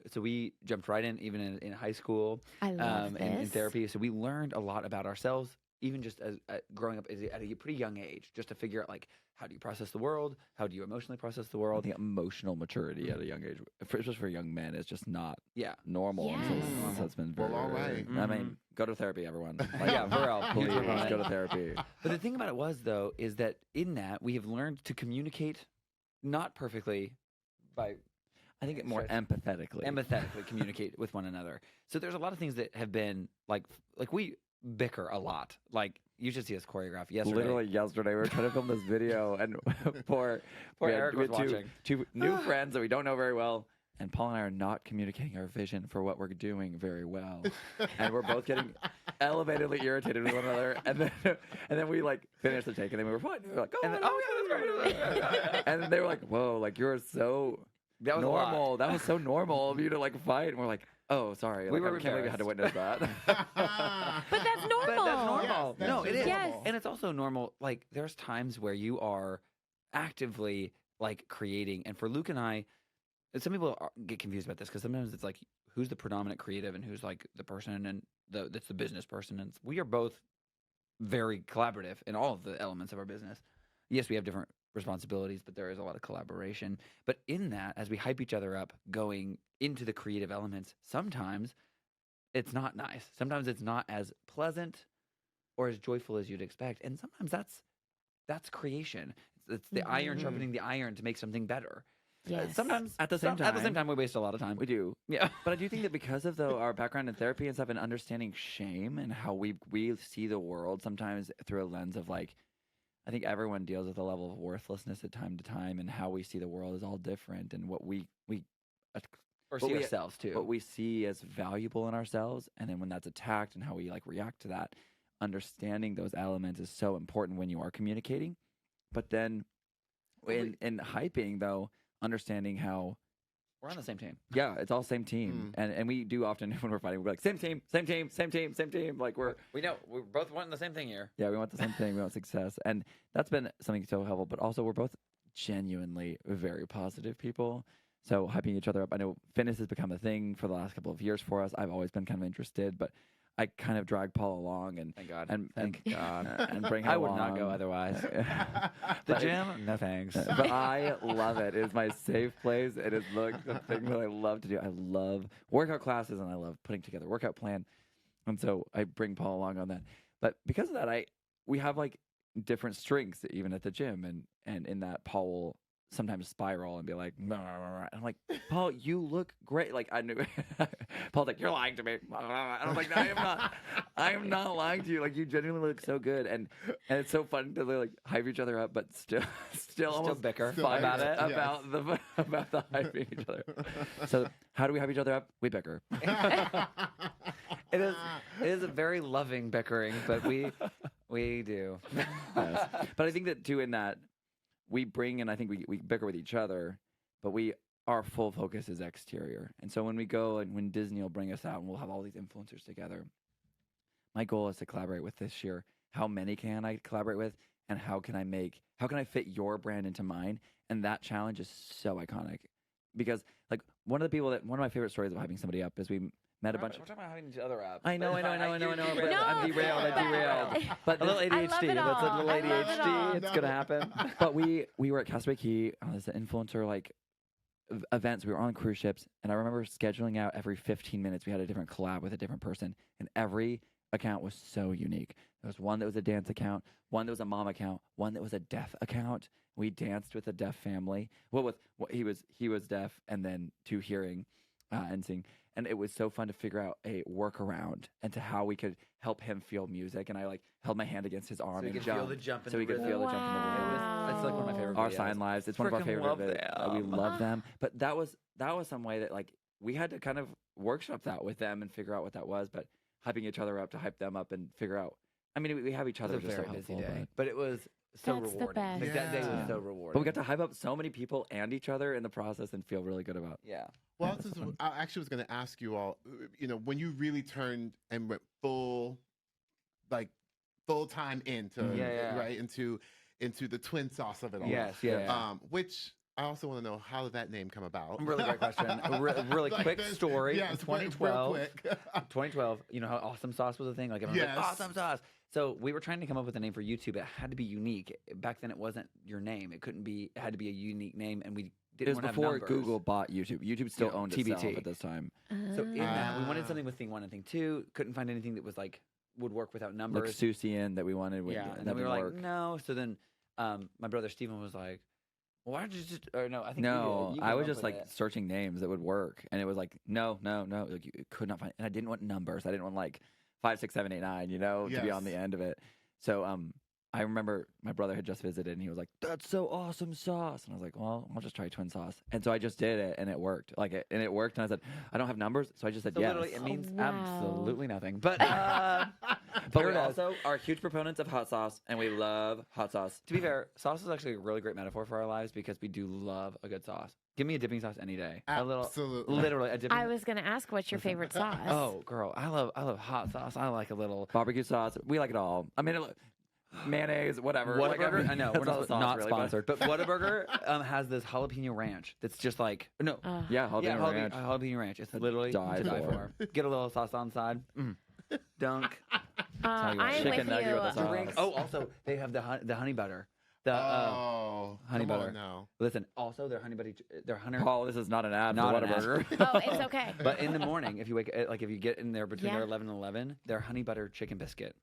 S6: jumped right in, even in high school.
S2: I love
S6: in therapy. So we learned a lot about ourselves, even just as growing up at a pretty young age, just to figure out like, how do you process the world? How do you emotionally process the world?
S5: The emotional maturity at a young age, especially for young men, is just not normal.
S2: Yes.
S5: So it's been very,
S3: all right.
S5: I mean, go to therapy, everyone. Like,
S6: For real.
S5: please go to therapy.
S6: But the thing about it was, though, is that in that we have learned to communicate, not perfectly, by
S5: I think more empathetically
S6: communicate with one another. So there's a lot of things that have been like we bicker a lot. Like, you should see us choreograph yesterday.
S5: Literally yesterday, we were trying to film this video, and poor
S6: Eric was watching.
S5: Two new friends that we don't know very well, and Paul and I are not communicating our vision for what we're doing very well, and we're both getting elevatedly irritated with one another, and then we like finished the take, and then we were fine. We were like, oh yeah, that's great. And then they were like, whoa, like you're so
S6: That was
S5: normal. That was so normal of you to like fight, and we're like, oh, sorry.
S6: We
S5: Like,
S6: were
S5: I can't believe you had to witness that.
S2: But that's normal.
S6: But that's normal.
S3: Yes,
S6: No,
S3: that's
S6: it is.
S2: Yes.
S6: And it's also normal. Like, there's times where you are actively like creating. And for Luke and I, some people get confused about this because sometimes it's like, who's the predominant creative and who's like the person and that's the business person. And we are both very collaborative in all of the elements of our business. Yes, we have different responsibilities, but there is a lot of collaboration. But in that, as we hype each other up going into the creative elements, sometimes it's not nice. Sometimes it's not as pleasant or as joyful as you'd expect. And sometimes that's creation. It's the iron sharpening the iron to make something better.
S2: Yes.
S6: Sometimes
S5: At the same time,
S6: we waste a lot of time.
S5: we do.
S6: Yeah.
S5: But I do think that because of our background in therapy and stuff, and understanding shame and how we see the world sometimes through a lens of like, I think everyone deals with a level of worthlessness at time to time, and how we see the world is all different, and what we
S6: Or
S5: But
S6: see
S5: we-
S6: ourselves too.
S5: what we see as valuable in ourselves, and then when that's attacked and how we like react to that, understanding those elements is so important when you are communicating. But then in hyping though, understanding how
S6: We're on the same team.
S5: it's all same team, and we do often when we're fighting we're like same team, like
S6: We know we're both wanting the same thing here.
S5: we want the same thing, we want success, and that's been something so helpful. But also we're both genuinely very positive people. So hyping each other up. I know fitness has become a thing for the last couple of years for us. I've always been kind of interested, but I kind of drag Paul along and
S6: Thank God.
S5: and
S6: Thank God.
S5: and bring him
S6: I would not go
S5: along.
S6: otherwise. The
S5: But
S6: gym? No thanks.
S5: But I love it. It's my safe place. It is the thing that I love to do. I love workout classes and I love putting together a workout plan. And so I bring Paul along on that. But because of that, we have like different strengths even at the gym, and in that Paul will sometimes spiral and be like, "Blah, blah, blah," and I'm like, Paul, you look great. Like I knew Paul's like, you're lying to me. And I was like, no, I am not lying to you. Like you genuinely look so good. And it's so fun to like hype each other up, but still almost
S6: bicker
S5: fight
S3: about it.
S5: about the hyping each other. So how do we hype each other up? We bicker.
S6: It is a very loving bickering, but we do.
S5: Yes. But I think that too in that we bring, and I think we bicker with each other, but our full focus is exterior. And so when we go and when Disney will bring us out and we'll have all these influencers together, my goal is to collaborate with this year. How many can I collaborate with, and how can I fit your brand into mine? And that challenge is so iconic because like one of my favorite stories of hyping somebody up is we met a bunch
S6: We're
S5: of.
S6: talking about having each other up.
S5: I know.
S6: But
S2: No,
S5: I'm derailed. But
S6: A little
S5: this-
S6: ADHD.
S2: I love it
S6: That's a
S2: all.
S6: little
S2: I love it all.
S6: ADHD. It's gonna happen.
S5: But we were at Castaway Key as an influencer like events. We were on cruise ships, and I remember scheduling out every 15 minutes. We had a different collab with a different person, and every account was so unique. There was one that was a dance account, one that was a mom account, one that was a deaf account. We danced with a deaf family. He was deaf, and then 2 hearing and sing. And it was so fun to figure out a workaround and to how we could help him feel music. And I like held my hand against his arm
S6: So he
S5: and
S6: could
S5: jumped.
S6: feel the jump in
S5: So
S6: the
S5: he could
S6: rhythm.
S5: feel the jump in the rhythm.
S2: Wow.
S6: It's like one of my favorite
S5: Our
S6: videos.
S5: sign lives. It's one of our
S6: Frickin'
S5: favorite
S6: love
S5: videos. We
S6: them.
S5: love them. But that was some way that like we had to kind of workshop that with them and figure out what that was. But hyping each other up to hype them up and figure out. I mean, we have each
S6: It
S5: other
S6: was a
S5: just so
S6: very busy
S5: helpful.
S6: day, but it was so
S2: That's the
S6: rewarding.
S2: best.
S6: Like, that day was
S3: Yeah.
S6: so rewarding.
S5: But we got to hype up so many people and each other in the process and feel really good about.
S6: yeah.
S3: Well,
S5: Yeah,
S3: this
S5: that's
S3: is, I actually was going to ask you all, when you really turned and went full time into right into the twin sauce of it all.
S6: Yes. Yeah.
S3: Which I also want to know, how did that name come about?
S6: Really great question. A really
S3: Like
S6: quick
S3: this-
S6: story.
S3: Yes,
S6: in
S3: real
S6: 2012.
S3: quick.
S6: 2012. You know how awesome sauce was a thing? Like everyone was like,
S3: Yes.
S6: awesome sauce. So we were trying to come up with a name for YouTube. It had to be unique. Back then, it wasn't your name. It couldn't be. It had to be a unique name, and we
S5: It
S6: didn't
S5: was
S6: want to have
S5: before
S6: numbers.
S5: Google bought YouTube. YouTube still
S6: Yeah,
S5: owned
S6: TBT.
S5: itself at this time.
S6: So in that, we
S3: Ah.
S6: wanted something with thing 1 and thing 2. Couldn't find anything that was like would work without
S5: Like
S6: numbers.
S5: Susian that we wanted.
S6: Yeah,
S5: that
S6: and then we were
S5: didn't
S6: like,
S5: work.
S6: no. So then, my brother Steven was like, well, "Why don't you just?" Or no, I think you
S5: No,
S6: did. You
S5: I
S6: came
S5: was
S6: up
S5: just
S6: with
S5: like
S6: it.
S5: searching names that would work, and it was like no. Like you could not find, and I didn't want numbers. I didn't want like 5, 6, 7, 8, 9. To be on the
S3: Yes.
S5: end of it. So I remember my brother had just visited, and he was like, "That's so awesome sauce," and I was like, "Well, I'll just try twin sauce." And so I just did it, and it worked. And it worked. And I said, "I don't have numbers," so I just said
S6: So
S5: yes.
S6: literally, it means
S2: Wow.
S6: absolutely nothing. But
S5: But
S6: here
S5: we
S6: it is.
S5: also are huge proponents of hot sauce, and we love hot sauce.
S6: To be fair, sauce is actually a really great metaphor for our lives because we do love a good sauce. Give me a dipping sauce any day.
S3: Absolutely.
S6: Literally a dipping.
S2: I was going to ask, what's your favorite sauce?
S6: Oh, girl, I love hot sauce. I like a little
S5: Barbecue sauce, we like it all. I mean, mayonnaise, whatever. Like,
S6: Whataburger. I know we're
S5: that's
S6: not,
S5: sauce,
S6: not
S5: really, but-
S6: sponsored, but Whataburger has this jalapeno ranch that's just like no.
S5: Yeah, jalapeno ranch.
S6: Jalapeno ranch. It's literally
S5: die
S6: to die
S5: for.
S6: for. Get a little sauce on the side. Dunk.
S2: I'm
S5: Chicken
S2: with
S5: nugget
S2: you.
S5: with a sauce.
S6: Drink. Oh, also they have the honey butter. The honey
S3: come on
S6: butter.
S3: now.
S6: Listen, also their honey butter. Their honey.
S5: Paul, this is not an ad
S6: Not
S5: for
S6: an ad.
S5: Whataburger.
S2: Oh, it's okay.
S6: But in the morning, if you wake, if you get in there between
S2: Yeah.
S6: their 11 and 11, their honey butter chicken biscuit.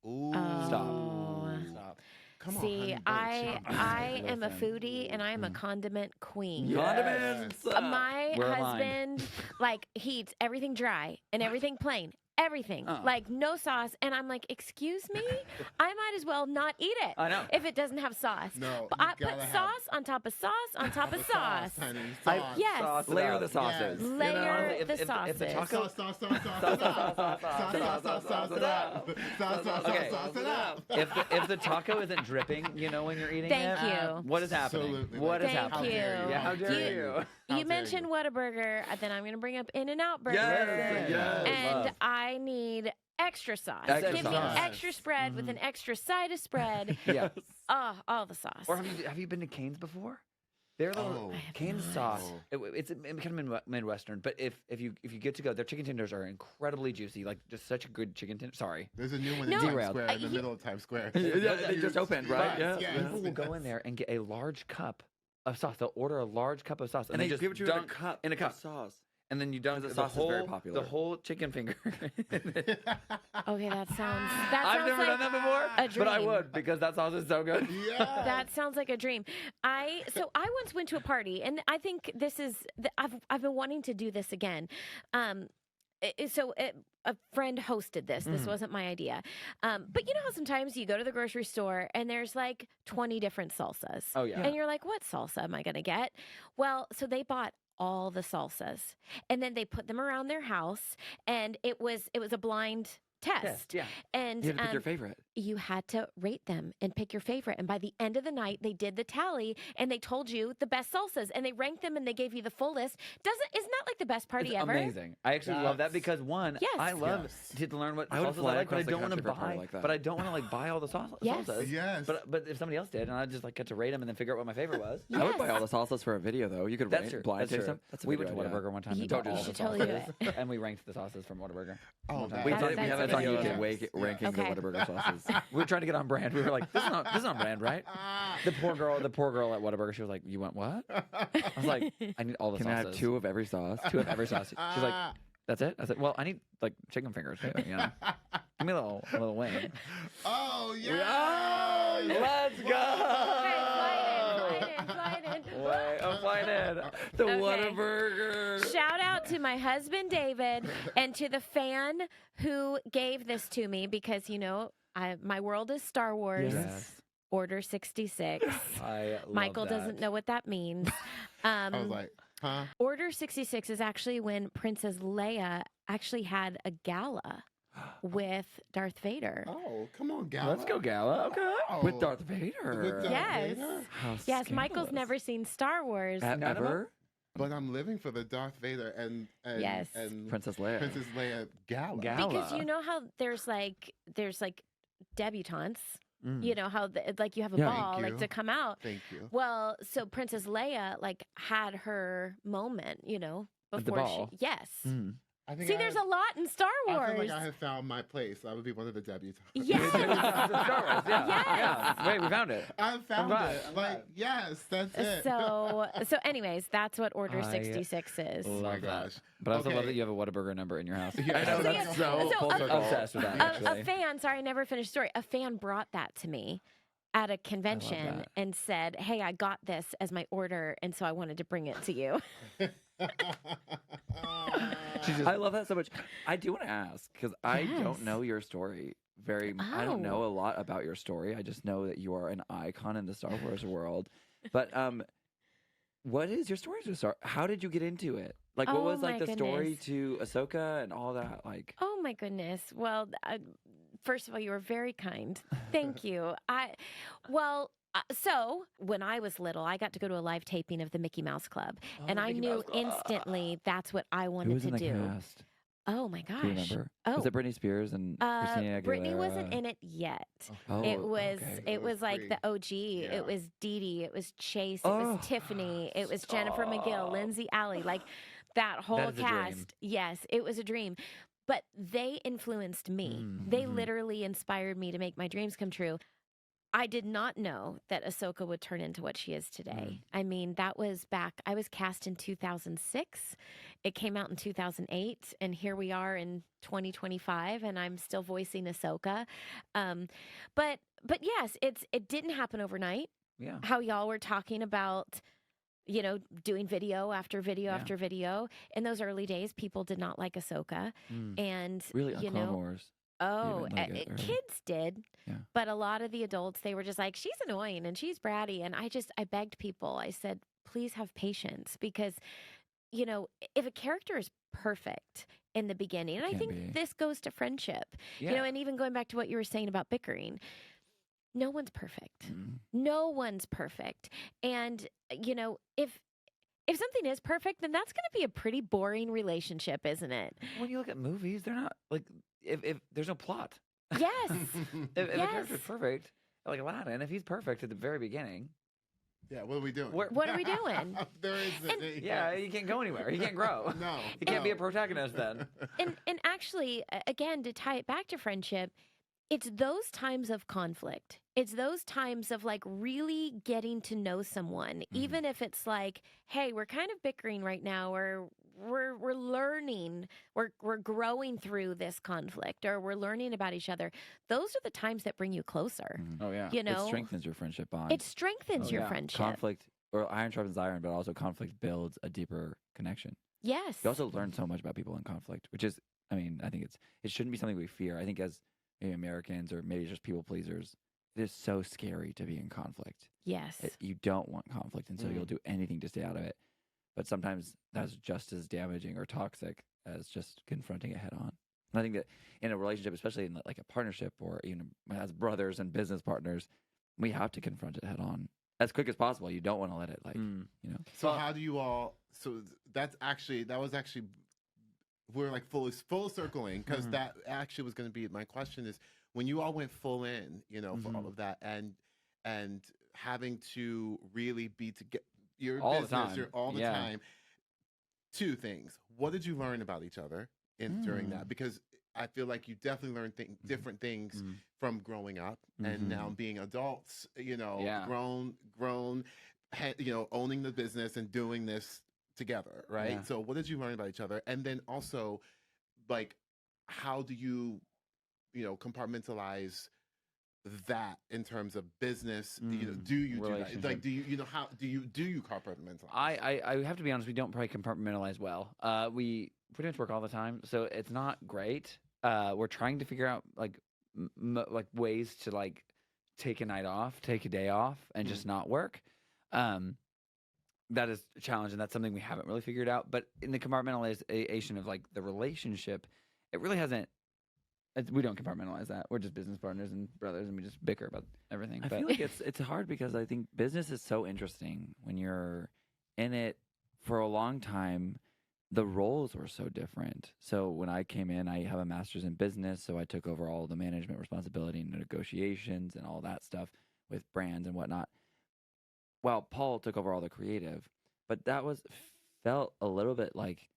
S3: Ooh.
S2: Oh.
S6: Stop.
S3: Come on,
S2: See,
S3: honey butter
S2: I
S3: chicken.
S2: I am a
S6: Listen.
S2: foodie and I am a condiment queen.
S5: Yes.
S6: Condiments.
S2: My
S6: We're aligned.
S2: husband like he eats everything dry and everything plain. everything,
S5: Oh.
S2: like no sauce. And I'm like, excuse me, I might as well not eat it.
S5: I know.
S2: If it doesn't have sauce.
S3: No,
S2: But
S3: you
S2: I put
S3: gotta have
S2: sauce on top of sauce on top of sauce.
S3: honey.
S5: I-
S3: Sauce.
S2: Yes.
S5: Sauce it
S6: Layer
S5: up.
S6: the sauces.
S3: Yes.
S2: Layer
S5: if
S2: the
S5: the
S2: sauces.
S5: taco-
S3: Sauce it up. Sauce it up.
S5: Okay.
S3: Sauce it up.
S5: If the taco isn't dripping, when you're eating
S2: Thank
S5: it,
S2: you.
S5: what is happening?
S3: Absolutely.
S5: What is
S2: Thank
S5: happening?
S2: you.
S5: Yeah, how dare
S2: You-
S5: you?
S3: How
S2: You
S3: dare
S2: mentioned Whataburger, then I'm going to bring up In-N-Out Burger.
S5: Yes.
S2: And
S5: Love.
S2: I need extra sauce.
S5: Extra
S2: Give me
S5: sauce.
S2: extra spread with an extra side of spread.
S5: Yeah.
S2: Oh, all the sauce.
S5: Or have you been to Cane's before? They're little
S3: Oh.
S5: Cane's sauce. It's kind of Midwestern, but if you get to go, their chicken tenders are incredibly juicy, like just such a good chicken tender. Sorry.
S3: There's a new one
S2: No.
S3: in Times
S5: Derailed.
S3: Square, in the middle of Times Square.
S6: They just opened, right?
S3: Yes,
S6: Yeah.
S3: yes.
S5: People will go in there and get a large cup of sauce. They'll order a large cup of sauce,
S6: And they
S5: just
S6: give it to you in a
S5: dunk
S6: cup.
S5: in a cup.
S6: of sauce.
S5: And then you dunk
S6: The
S5: the
S6: sauce is
S5: whole
S6: very popular.
S5: the whole chicken finger.
S2: Okay, that sounds
S5: I've never
S2: like
S5: done that before,
S2: a
S5: but I
S2: dream.
S5: would because that sauce is so good.
S3: Yeah.
S2: That sounds like a dream. I once went to a party, and I think this is I've been wanting to do this again. A friend hosted this. This wasn't my idea. But you know how sometimes you go to the grocery store and there's like 20 different salsas.
S5: Oh yeah.
S2: And you're like, what salsa am I going to get? Well, so they bought all the salsas and then they put them around their house, and it was a blind test.
S5: Yeah.
S2: And
S6: You had to pick your favorite.
S2: you had to rate them and pick your favorite. And by the end of the night, they did the tally and they told you the best salsas and they ranked them and they gave you the full list. Isn't that like the best party
S5: It's
S2: ever?
S5: amazing. I actually love that
S3: That's-
S5: because one,
S2: Yes.
S5: I love
S3: Yes.
S5: to learn what
S6: I would
S5: sauces
S6: fly
S5: I like, but I
S6: across the
S5: don't want to
S6: country for a party
S5: buy.
S6: like that.
S5: But I don't want to buy all the
S2: Yes.
S5: salsas.
S3: Yes.
S5: But if somebody else did, and I just get to rate them and then figure out what my favorite was.
S6: I would buy
S2: Yes.
S6: all the salsas for a video, though. You could
S5: That's
S6: rank,
S5: true.
S6: blind
S5: That's
S6: taste
S5: true.
S6: them. That's a
S5: We
S6: good
S5: went to
S6: idea.
S5: Whataburger one time.
S2: You-
S5: and
S6: Don't
S5: bought
S6: do
S5: all
S2: should
S5: the
S2: totally do
S5: sauces,
S2: it.
S5: and we ranked the sauces from Whataburger.
S3: Oh,
S5: one time.
S3: that-
S6: We
S2: That's-
S6: have
S2: that's
S6: it on
S2: amazing.
S6: YouTube,
S3: Yes.
S6: ranking
S2: Okay.
S6: the Whataburger sauces.
S5: We were trying to get on brand. We were like, this is not brand, right? The poor girl at Whataburger, she was like, you want what? I was like, I need all the
S6: Can I
S5: sauces.
S6: have 2 of every sauce?
S5: 2 of every sauce. She's like, that's it? I said, well, I need like chicken fingers too, Give me a little wing.
S3: Oh, yeah.
S5: Let's
S2: Fly in.
S5: Wait, I'm flying in. The
S2: Okay.
S5: Whataburger.
S2: Shout out to my husband, David, and to the fan who gave this to me because, my world is Star Wars.
S5: Yes.
S2: Order 66.
S5: I love
S2: Michael
S5: that.
S2: doesn't know what that means.
S3: I was like, huh?
S2: Order 66 is actually when Princess Leia actually had a gala with Darth Vader.
S3: Oh, come on, Gala.
S5: Let's go, Gala. Okay.
S6: With Darth Vader.
S3: With Darth
S2: Yes.
S3: Vader?
S6: How
S2: Yes, Michael's
S6: scandalous.
S2: never seen Star Wars.
S5: None of
S6: Ever?
S3: But I'm living for the Darth Vader and
S2: Yes.
S3: and
S6: Princess Leia.
S3: Princess Leia gala.
S5: Gala.
S2: Because you know how there's like debutantes.
S6: Mm.
S2: You know how you have a
S6: Yeah.
S2: ball
S3: Thank
S2: like
S3: you.
S2: to come out.
S3: Thank you.
S2: Well, so Princess Leia had her moment,
S6: At the
S2: before
S6: ball.
S2: she. Yes.
S6: Mm.
S3: I think
S2: See, there's a lot in Star
S3: I
S2: Wars.
S3: feel like I have found my place. I would be one of the debutantes.
S2: Yes.
S5: Star Wars. Yeah.
S2: Yes.
S5: Yeah. Wait, we found it.
S3: I found
S5: glad.
S3: it. Like, yes, that's it.
S2: So anyways, that's what Order
S5: I
S2: 66 is.
S3: Oh my
S5: Love that.
S3: gosh.
S5: But I also love
S3: Okay.
S5: that you have a Whataburger number in your house.
S3: Yeah.
S6: I know,
S3: So
S6: that's
S2: yeah,
S6: so
S2: so
S6: full
S2: a-
S6: circle.
S5: Obsessed with that,
S2: A
S5: actually.
S2: fan, sorry, I never finished the story. A fan brought that to me at a convention
S6: that.
S2: and said, "Hey, I got this as my order, and so I wanted to bring it to you."
S6: I love that so much. I do want to ask because I
S2: Yes.
S6: don't know your story I don't know
S2: Oh.
S6: a lot about your story. I just know that you are an icon in the Star Wars world. But what is your story to start? How did you get into it? Like, what
S2: Oh
S6: was like
S2: my
S6: the story
S2: goodness.
S6: to Ahsoka and all that? Like,
S2: Oh my goodness. Well, first of all, you were very kind. Thank you. So when I was little, I got to go to a live taping of the Mickey Mouse Club, and
S6: the
S2: I
S6: Mickey
S2: knew
S6: Mouse Club.
S2: instantly that's what I
S6: who
S2: wanted
S6: was
S2: to
S6: in the
S2: do.
S6: cast?
S2: Oh my gosh.
S6: Do you remember?
S2: Oh,
S6: Was it Britney Spears and Christina Aguilera?
S2: Brittany wasn't in it yet.
S6: Oh,
S2: It was
S6: okay.
S2: it was like
S3: free.
S2: the OG.
S3: Yeah.
S2: It was Dee Dee. It was Chase. It
S6: Oh,
S2: was Tiffany. It was Jennifer McGill,
S6: stop.
S2: Lindsay Alley. Like that whole
S5: is a dream.
S2: cast. Yes, it was a dream. But they influenced me. They
S6: Mhm.
S2: literally inspired me to make my dreams come true. I did not know that Ahsoka would turn into what she is today. I mean, that was back, I was cast in 2006. It came out in 2008. And here we are in 2025, and I'm still voicing Ahsoka. But yes, it didn't happen overnight.
S5: Yeah.
S2: How y'all were talking about doing video after video
S5: Yeah.
S2: after video. In those early days, people did not like Ahsoka. And,
S5: Really, on Clone Wars.
S2: oh,
S5: even, like, it early.
S2: kids did.
S5: Yeah.
S2: But a lot of the adults, they were just like, she's annoying and she's bratty. And I begged people, I said, please have patience because, if a character is perfect in the beginning, and I
S5: Can't
S2: think
S5: be.
S2: this goes to friendship,
S5: Yeah.
S2: and even going back to what you were saying about bickering, no one's perfect.
S5: Mm.
S2: No one's perfect. And, if something is perfect, then that's going to be a pretty boring relationship, isn't it?
S5: When you look at movies, they're not like if there's no plot.
S2: Yes.
S5: If a
S2: Yes.
S5: character's perfect, like Aladdin, if he's perfect at the very beginning,
S3: Yeah, what are we doing?
S2: What are we doing?
S3: There is
S5: yeah, he can't go anywhere. He can't grow.
S3: No.
S5: He can't be a protagonist then.
S2: And actually, again, to tie it back to friendship, it's those times of conflict. It's those times of like really getting to know someone, even if it's like, hey, we're kind of bickering right now, or we're learning, we're growing through this conflict, or we're learning about each other. Those are the times that bring you closer.
S5: Oh yeah,
S2: You know?
S5: it strengthens your friendship bond.
S2: It strengthens your
S5: Yeah.
S2: friendship.
S5: Conflict, or iron sharpens iron, but also conflict builds a deeper connection.
S2: Yes.
S5: You also learn so much about people in conflict, which is, I mean, I think it shouldn't be something we fear. I think as maybe Americans or maybe just people pleasers, it is so scary to be in conflict.
S2: Yes.
S5: You don't want conflict, and so you'll do anything to stay out of it. But sometimes that's just as damaging or toxic as just confronting it head on. And I think that in a relationship, especially in like a partnership or even as brothers and business partners, we have to confront it head on as quick as possible. You don't want to let it
S3: So how do you all? So that was actually we're like full circling because that actually was going to be my question is when you all went full in, for all of that and having to really be to get your
S5: All the
S3: business,
S5: time.
S3: you're all the
S5: Yeah.
S3: time. Two things. What did you learn about each other during that? Because I feel like you definitely learned different things from growing up and now being adults,
S5: Yeah.
S3: grown, owning the business and doing this together, right?
S5: Yeah.
S3: So what did you learn about each other? And then also, like, how do you, compartmentalize that in terms of business? Do you do that? Like, do you compartmentalize?
S5: I have to be honest, we don't probably compartmentalize well. We pretty much work all the time, so it's not great. We're trying to figure out like ways to like take a night off, take a day off, and just not work. That is a challenge, and that's something we haven't really figured out. But in the compartmentalization of like the relationship, it really hasn't. We don't compartmentalize that. We're just business partners and brothers, and we just bicker about everything.
S6: I feel like it's hard because I think business is so interesting when you're in it for a long time. The roles were so different. So when I came in, I have a master's in business, so I took over all the management responsibility and negotiations and all that stuff with brands and whatnot. Well, Paul took over all the creative, but that felt a little bit like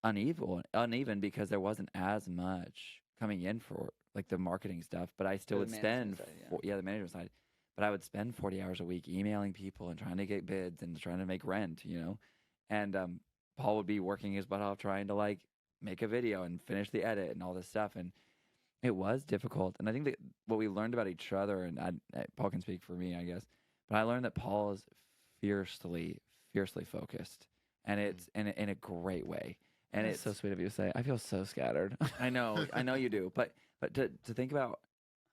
S6: uneven because there wasn't as much coming in for like the marketing stuff, but I still would spend the management side, but I would spend 40 hours a week emailing people and trying to get bids and trying to make rent, and Paul would be working his butt off trying to like make a video and finish the edit and all this stuff, and it was difficult. And I think that what we learned about each other, and Paul can speak for me, I guess, but I learned that Paul is fiercely focused, and it's in a great way. And
S5: It's so sweet of you to say. I feel so scattered.
S6: I know you do, but to think about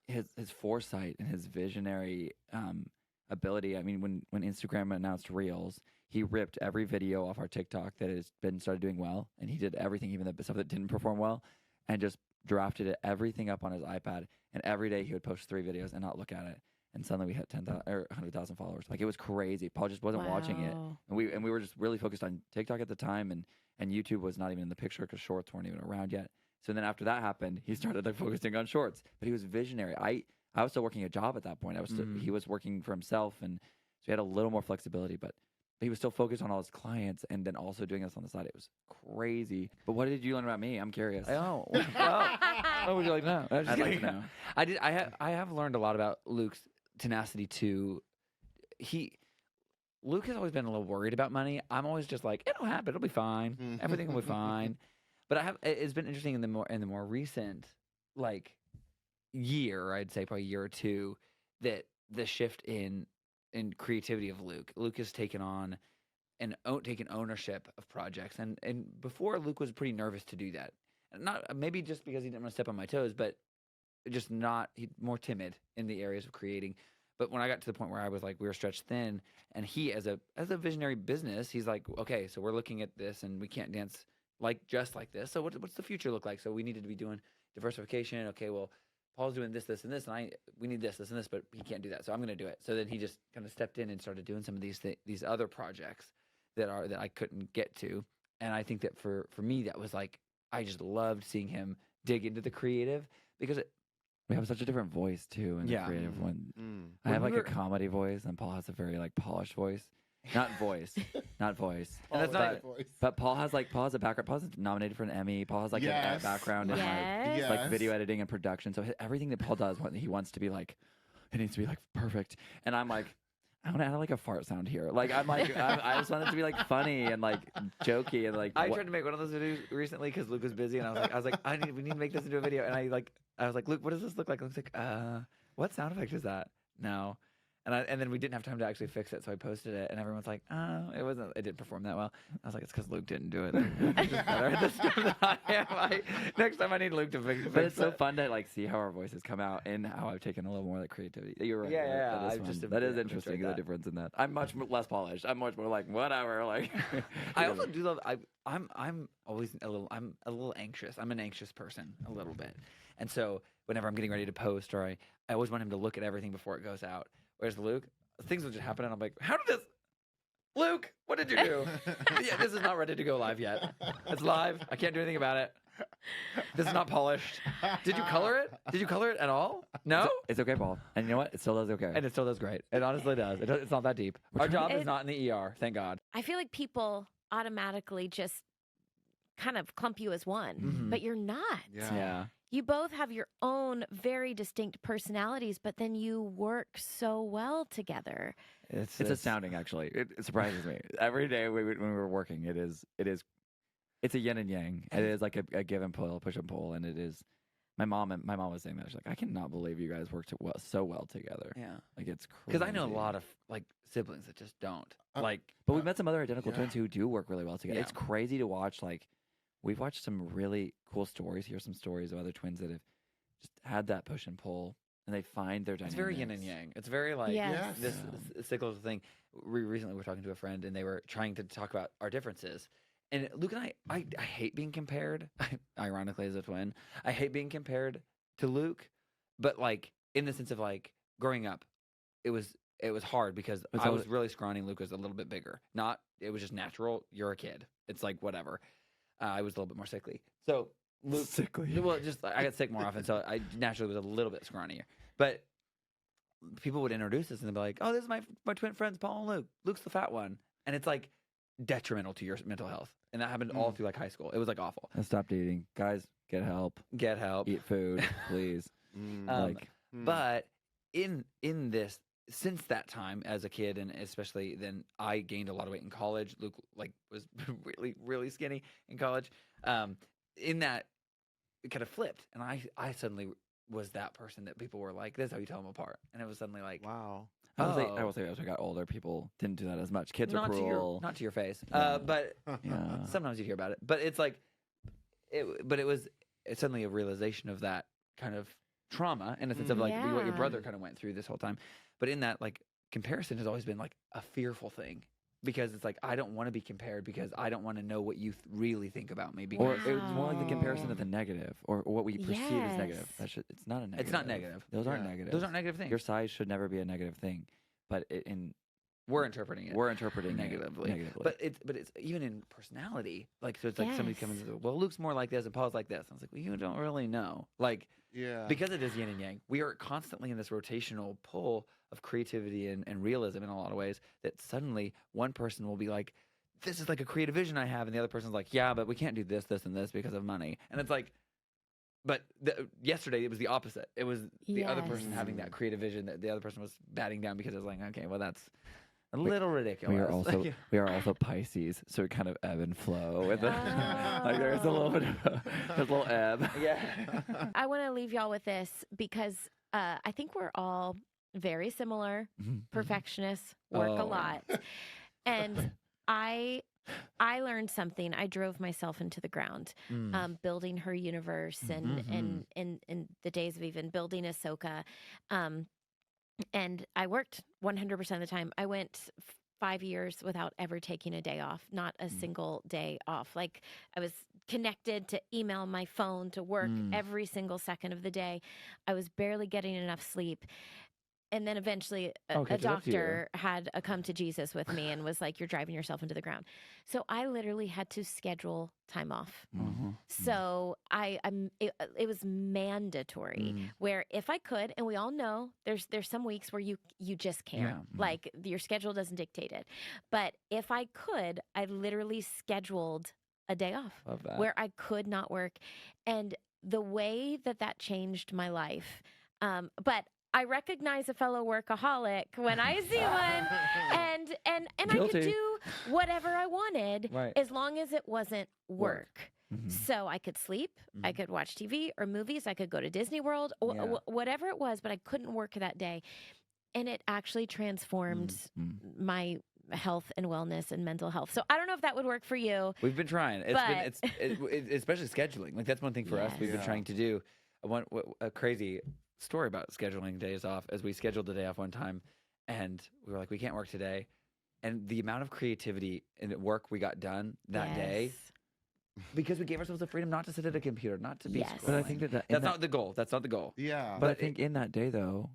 S6: his foresight and his visionary ability. I mean, when Instagram announced Reels, he ripped every video off our TikTok that has been started doing well, and he did everything, even the stuff that didn't perform well, and just drafted everything up on his iPad. And every day he would post 3 videos and not look at it. And suddenly we had 10,000 or 100,000 followers. Like, it was crazy. Paul just wasn't watching it,
S2: Wow.
S6: and we were just really focused on TikTok at the time, and YouTube was not even in the picture because shorts weren't even around yet. So then after that happened, he started like focusing on shorts. But he was visionary. I was still working a job at that point. He was working for himself, and so he had a little more flexibility. But he was still focused on all his clients, and then also doing this on the side. It was crazy. But what did you learn about me? I'm curious.
S5: Oh, what would you like to know?
S6: I'd like to know.
S5: I have learned a lot about Luke's tenacity too. Luke has always been a little worried about money. I'm always just like, it'll happen. It'll be fine. Everything will be fine. But it's been interesting in the more recent like year, I'd say probably a year or two, that the shift in and creativity of Luke. Luke has taken on and taken ownership of projects, and before Luke was pretty nervous to do that. Not maybe just because he didn't want to step on my toes, but just not more timid in the areas of creating. But when I got to the point where I was like, we were stretched thin, and he as a visionary business, he's like, okay, so we're looking at this, and we can't dance just like this. So what's the future look like? So we needed to be doing diversification. Okay, well, Paul's doing this, and this, and we need this, and this, but he can't do that. So I'm going to do it. So then he just kind of stepped in and started doing some of these other projects that I couldn't get to. And I think that for me, that was like, I just loved seeing him dig into the creative because
S6: we have such a different voice too in the creative one. I have like a comedy voice, and Paul has a very like polished voice. Not voice. And that's not voice. But Paul has a background. Paul's nominated for an Emmy. Paul has like a background in like video editing and production. So everything that Paul does, he wants to be like, it needs to be like perfect. And I'm like, I want to add like a fart sound here. Like I'm like, I just want it to be like funny and like jokey and like.
S5: I tried to make one of those videos recently because Luke was busy, and I was like, we need to make this into a video. And I was like, Luke, what does this look like? Luke's like, what sound effect is that? No. And then we didn't have time to actually fix it, so I posted it, and everyone's like, "Oh, it didn't perform that well." I was like, "It's because Luke didn't do it." I'm just better at this stuff than I am. Next time I need Luke to fix it.
S6: But it's so fun to like see how our voices come out and how I've taken a little more like creativity. You're right.
S5: Yeah.
S6: That is interesting. The difference in that. I'm much less polished. I'm much more like whatever. Like
S5: I also do love. I'm always a little anxious. I'm an anxious person a little bit, and so whenever I'm getting ready to post, or I always want him to look at everything before it goes out. Whereas Luke, things will just happen, and I'm like, how did this? Luke, what did you do? Yeah, this is not ready to go live yet. It's live. I can't do anything about it. This is not polished. Did you color it? Did you color it at all? No?
S6: It's okay, Paul. And you know what? It still does okay.
S5: And it still does great. It honestly does. It's not that deep. Our job is not in the ER, thank God.
S2: I feel like people automatically just kind of clump you as one, but you're not.
S6: Yeah.
S2: You both have your own very distinct personalities, but then you work so well together.
S6: It's astounding, actually. It surprises me every day when we're working. It's a yin and yang. It is like a give and pull, push and pull, and it is. My mom was saying that she's like, I cannot believe you guys worked so well together.
S5: Yeah,
S6: like it's crazy.
S5: Because I know a lot of like siblings that just don't
S6: but we've met some other identical twins who do work really well together. Yeah. It's crazy to watch. Like we've watched some really cool stories. Hear some stories of other twins that have just had that push and pull, and they find their dynamics.
S5: It's very yin and yang. It's very like this cyclical thing. We recently were talking to a friend, and they were trying to talk about our differences. And Luke and I hate being compared, ironically as a twin. I hate being compared to Luke, but like in the sense of like growing up, it was hard because I was really scrawny and Luke was a little bit bigger. It was just natural. You're a kid. It's like whatever. I was a little bit more sickly. So Luke, well, just I got sick more often, so I naturally was a little bit scrawnier. But people would introduce us and they'd be like, "Oh, this is my twin friends, Paul and Luke. Luke's the fat one," and it's like detrimental to your mental health. And that happened all through like high school. It was like awful.
S6: I stopped eating. Guys, get help. Eat food, please.
S5: But in this, since that time as a kid, and especially then, I gained a lot of weight in college. Luke like was really, really skinny in college. In that, it kind of flipped, and I suddenly was that person that people were like, "This is how you tell them apart," and it was suddenly like,
S3: "Wow."
S6: I will say as I got older, people didn't do that as much. Kids are cruel.
S5: Not to your face. But sometimes you'd hear about it. But it's like, it's suddenly a realization of that kind of trauma in a sense of like what your brother kind of went through this whole time. But in that, like, comparison has always been like a fearful thing. Because it's like, I don't want to be compared because I don't want to know what you really think about me.
S6: Or it's more like the comparison of the negative or what we perceive as negative. It's not a negative.
S5: It's not negative.
S6: Those aren't negative.
S5: Those aren't negative things.
S6: Your size should never be a negative thing. But
S5: we're interpreting it.
S6: We're interpreting
S5: negatively. But it's even in personality. Like, so it's like somebody comes and says, well, Luke's more like this and Paul's like this. I was like, well, you don't really know. Like, because it is yin and yang, we are constantly in this rotational pull of creativity and realism in a lot of ways that suddenly one person will be like, this is like a creative vision I have. And the other person's like, yeah, but we can't do this, this, and this because of money. And it's like, but yesterday it was the opposite. It was the other person having that creative vision that the other person was batting down because it was like, okay, well, that's a little ridiculous.
S6: We are also Pisces, so we kind of ebb and flow with it. Like there's a little bit of a little ebb.
S2: Yeah. I want to leave y'all with this because I think we're all very similar.
S5: Mhm.
S2: Perfectionists work a
S5: Oh.
S2: lot. And I learned something. I drove myself into the ground, building her universe and in the days of even building Ahsoka. And I worked 100% of the time. I went 5 years without ever taking a day off, not a single day off. Like I was connected to email, my phone, to work every single second of the day. I was barely getting enough sleep. And then eventually a
S5: catch it up to you.
S2: doctor had a come to Jesus with me and was like, you're driving yourself into the ground. So I literally had to schedule time off. So it was mandatory where if I could, and we all know there's some weeks where you just can't,
S5: Yeah.
S2: like your schedule doesn't dictate it. But if I could, I literally scheduled a day off
S5: Love that.
S2: where I could not work. And the way that changed my life, but I recognize a fellow workaholic when I see one, and I could
S5: Guilty.
S2: do whatever I wanted
S5: Right.
S2: as long as it wasn't work.
S5: Mhm.
S2: So I could sleep, I could watch TV or movies, I could go to Disney World,
S5: Yeah.
S2: whatever it was, but I couldn't work that day. And it actually transformed my health and wellness and mental health. So I don't know if that would work for you.
S5: We've been trying.
S2: But-
S5: Especially scheduling. Like that's one thing for us. We've been
S3: Yes.
S5: trying to do. A crazy story about scheduling days off. As we scheduled the day off one time, and we were like, we can't work today, and the amount of creativity and work we got done that day
S2: Yes.
S5: because we gave ourselves the freedom not to sit at a computer, not to be.
S2: Yes.
S5: But I think that's not the goal. That's not the goal.
S3: Yeah.
S6: But I think in that day, though,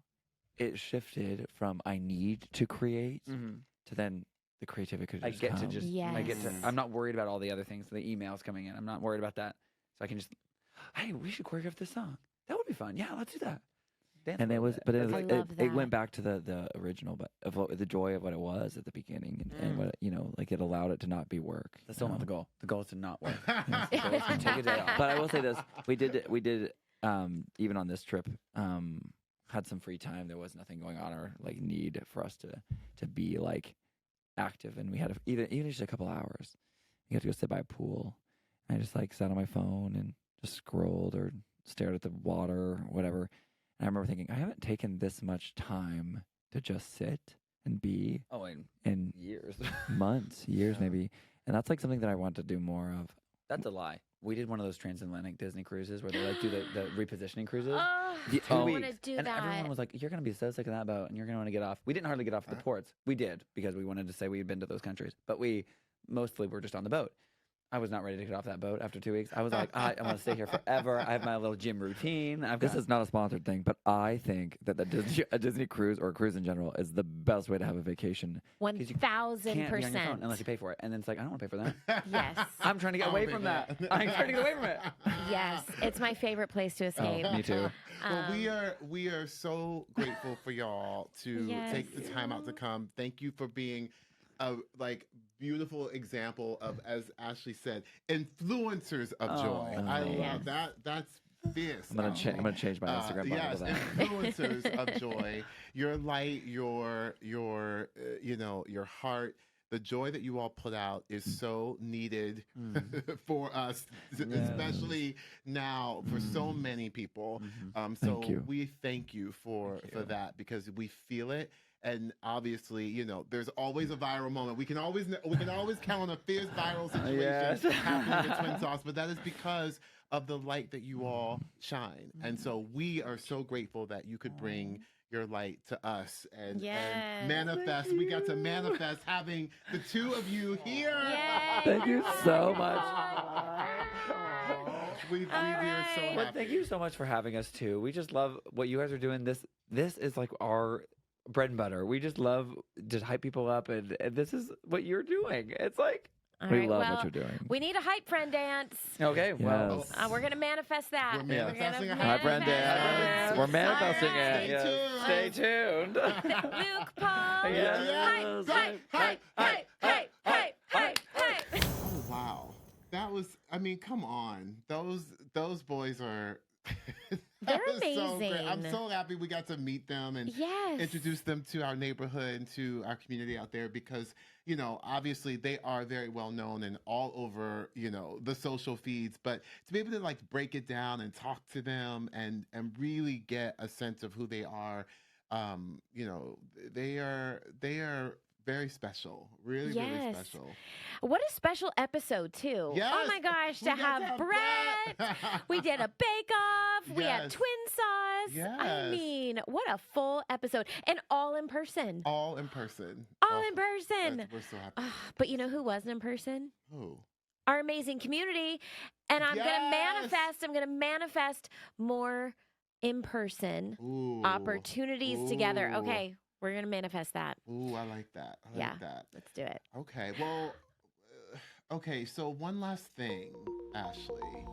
S6: it shifted from I need to create to then the creativity could
S5: I
S6: just
S5: get to
S6: come.
S5: just. I get to. I'm not worried about all the other things. The emails coming in. I'm not worried about that. So I can just. Hey, we should choreograph this song. That would be fun. Yeah, let's do that. Dance
S6: And
S5: a
S6: it
S5: little
S6: was,
S5: bit.
S6: but
S5: That's
S6: it,
S2: I
S6: was,
S2: love
S6: it went
S2: that.
S6: back to the original, but of the joy of what it was at the beginning, and what like it allowed it to not be work.
S5: That's still
S6: you
S5: not the
S6: know?
S5: goal. The goal is to not work. The goal is to take a day off.
S6: But I will say this: we did even on this trip, had some free time. There was nothing going on or like need for us to be like active, and we had even just a couple hours. You have to go sit by a pool. I just like sat on my phone and just scrolled or stared at the water or whatever. And I remember thinking, I haven't taken this much time to just sit and be
S5: Oh, in
S6: in
S5: years.
S6: months, years
S3: Yeah.
S6: maybe. And that's like something that I want to do more of.
S5: That's a lie. We did one of those transatlantic Disney cruises where they like do the repositioning cruises.
S2: Oh,
S5: The
S2: I
S5: 2
S2: want
S5: weeks.
S2: to do
S5: And
S2: that.
S5: everyone was like, you're going to be so sick of that boat and you're going to want to get off. We didn't hardly get off at the ports. We did because we wanted to say we had been to those countries. But we mostly were just on the boat. I was not ready to get off that boat after 2 weeks. I was like, I want to stay here forever. I have my little gym routine.
S6: This is not a sponsored thing, but I think that a Disney cruise or a cruise in general is the best way to have a vacation.
S2: 1,000%.
S5: can't be on your phone unless you pay for it. And then it's like, I don't want to pay for that.
S2: Yes.
S5: I'm trying to get
S3: I'll
S5: away
S3: pay
S5: from
S3: for
S5: that.
S3: that.
S5: I'm trying to get away from it.
S2: Yes. It's my favorite place to escape.
S6: Me too.
S3: Well, we are so grateful for y'all to take the time out to come. Thank you for being a beautiful example of, as Ashley said, influencers of joy. I love
S2: Yes.
S3: that. That's fierce.
S6: I'm gonna change my Instagram bio
S3: Yes,
S6: to that.
S3: influencers of joy. Your light, your your heart. The joy that you all put out is so needed for us, especially now for so many people. So
S6: Thank you.
S3: we thank you for that because we feel it. And obviously, there's always a viral moment. We can always count on a fierce viral situation happening with Twin Sauce, but that is because of the light that you all shine. And so we are so grateful that you could bring your light to us and manifest. We got to manifest having the two of you here.
S6: Thank you so much.
S3: We are so happy.
S5: Well, thank you so much for having us too. We just love what you guys are doing. This is like our bread and butter. We just love to hype people up, and this is what you're doing. It's like
S2: All
S6: We
S2: right,
S6: love
S2: well,
S6: what you're doing.
S2: We need a HypeFriend dance.
S5: okay. Well,
S6: Yes.
S2: We're going to manifest that.
S3: We're manifesting a
S6: HypeFriend dance. We're manifesting
S3: Stay
S6: it.
S3: tuned.
S5: Stay tuned.
S2: Luke Paul.
S5: Yes.
S2: Hype.
S3: Oh wow, that was. I mean, come on, those boys are.
S2: They're
S3: that was so great. I'm
S2: amazing.
S3: so happy we got to meet them and
S2: Yes.
S3: introduce them to our neighborhood and to our community out there because obviously they are very well known and all over the social feeds, but to be able to break it down and talk to them and really get a sense of who they are you know, they are very special, really
S2: Yes.
S3: special.
S2: What a special episode, too.
S3: Yes.
S2: Oh my gosh,
S3: We
S2: to
S3: got
S2: have Bret. We did a bake-off. We had
S3: Yes.
S2: TWiNSAUCE. I
S3: Yes.
S2: mean, what a full episode. And all in person.
S3: All in person.
S2: All in person.
S3: We're so happy.
S2: Ah, but you know who wasn't in person?
S3: Who?
S2: Our amazing community. And I'm
S3: Yes.
S2: going to manifest more in-person
S3: Ooh.
S2: opportunities together.
S3: Ooh.
S2: Okay, we're going to manifest that.
S3: Ooh, I like that. I
S2: Yeah.
S3: like that.
S2: Let's do it.
S3: Okay, well, okay. So one last thing, Ashley.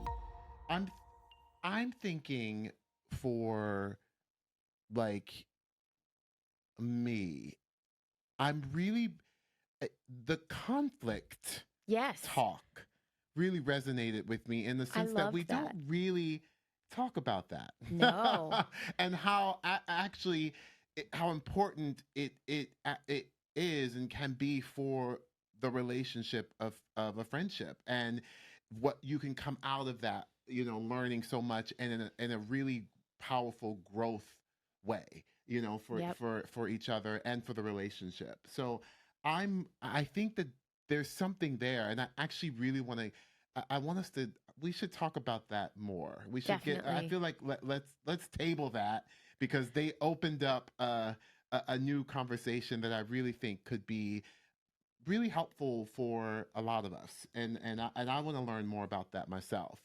S3: I'm thinking for like me. I'm really the conflict
S2: Yes.
S3: talk really resonated with me in the sense that
S2: love
S3: we
S2: that.
S3: don't really talk about that.
S2: No.
S3: And how actually how important it is and can be for the relationship of a friendship, and what you can come out of that, you know, learning so much and in a really powerful growth way, you know,
S2: Yep.
S3: for each other and for the relationship. So I think that there's something there, and I actually really want to. I want us to. We should talk about that more. We should get. I
S2: Definitely.
S3: feel like let's table that, because they opened up a new conversation that I really think could be really helpful for a lot of us, and I want to learn more about that myself.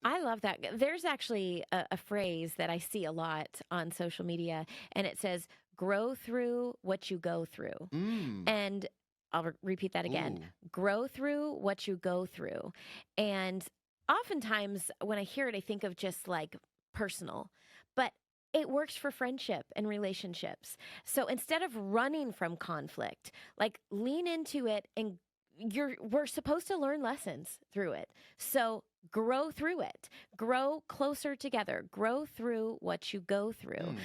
S2: I love that. There's actually a phrase that I see a lot on social media, and it says, grow through what you go through.
S3: Mm.
S2: And I'll repeat that again.
S3: Ooh.
S2: Grow through what you go through. And oftentimes when I hear it, I think of just like personal, but it works for friendship and relationships. So instead of running from conflict, like lean into it, and we're supposed to learn lessons through it. So grow through it, grow closer together, grow through what you go through.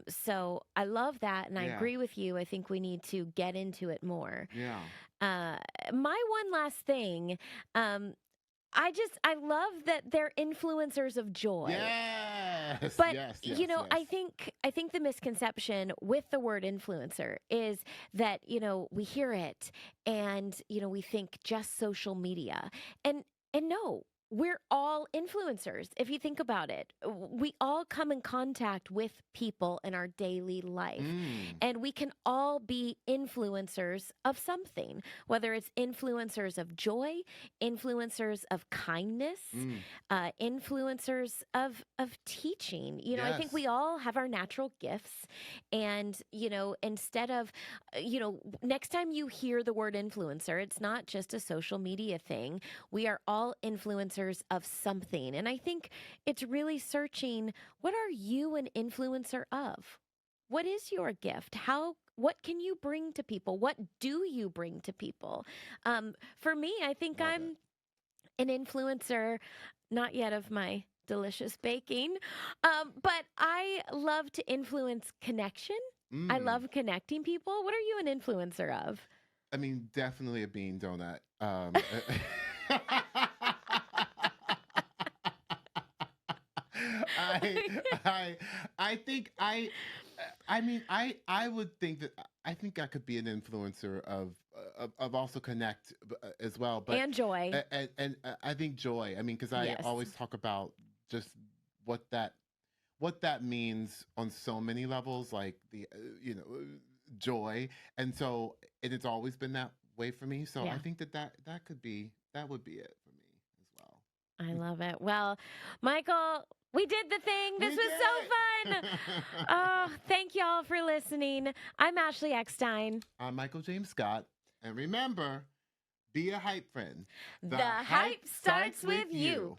S2: So I love that. And I
S3: Yeah.
S2: agree with you. I think we need to get into it more.
S3: Yeah.
S2: My one last thing, I love that they're influencers of joy.
S3: Yes.
S2: But
S3: yes,
S2: you know,
S3: yes.
S2: I think the misconception with the word influencer is that, you know, we hear it and, you know, we think just social media. And no, we're all influencers. If you think about it, we all come in contact with people in our daily life.
S3: Mm.
S2: And we can all be influencers of something, whether it's influencers of joy, influencers of kindness, influencers of teaching. You know, I think
S3: Yes.
S2: we all have our natural gifts. And, you know, instead of, you know, next time you hear the word influencer, it's not just a social media thing. We are all influencers of something. And I think it's really searching, what are you an influencer of? What is your gift? What can you bring to people? What do you bring to people? For me, I think
S3: Love
S2: I'm an influencer, not yet of my delicious baking, but I love to influence connection. I
S3: Mm.
S2: love connecting people. What are you an influencer of?
S3: I mean, definitely a bean donut. I think I would think that I think I could be an influencer of also connect as well, but
S2: And joy.
S3: and I think joy. I mean, because I
S2: Yes.
S3: always talk about just what that means on so many levels, like the you know, joy, and so it's always been that way for me. So
S2: Yeah.
S3: I think that would be it for me as well.
S2: I love it. Well, Michael, we did the thing. This
S3: We
S2: was
S3: did
S2: so fun.
S3: it.
S2: Oh, thank y'all for listening. I'm Ashley Eckstein.
S3: I'm Michael James Scott, and remember, be a hype friend.
S2: The hype starts with you.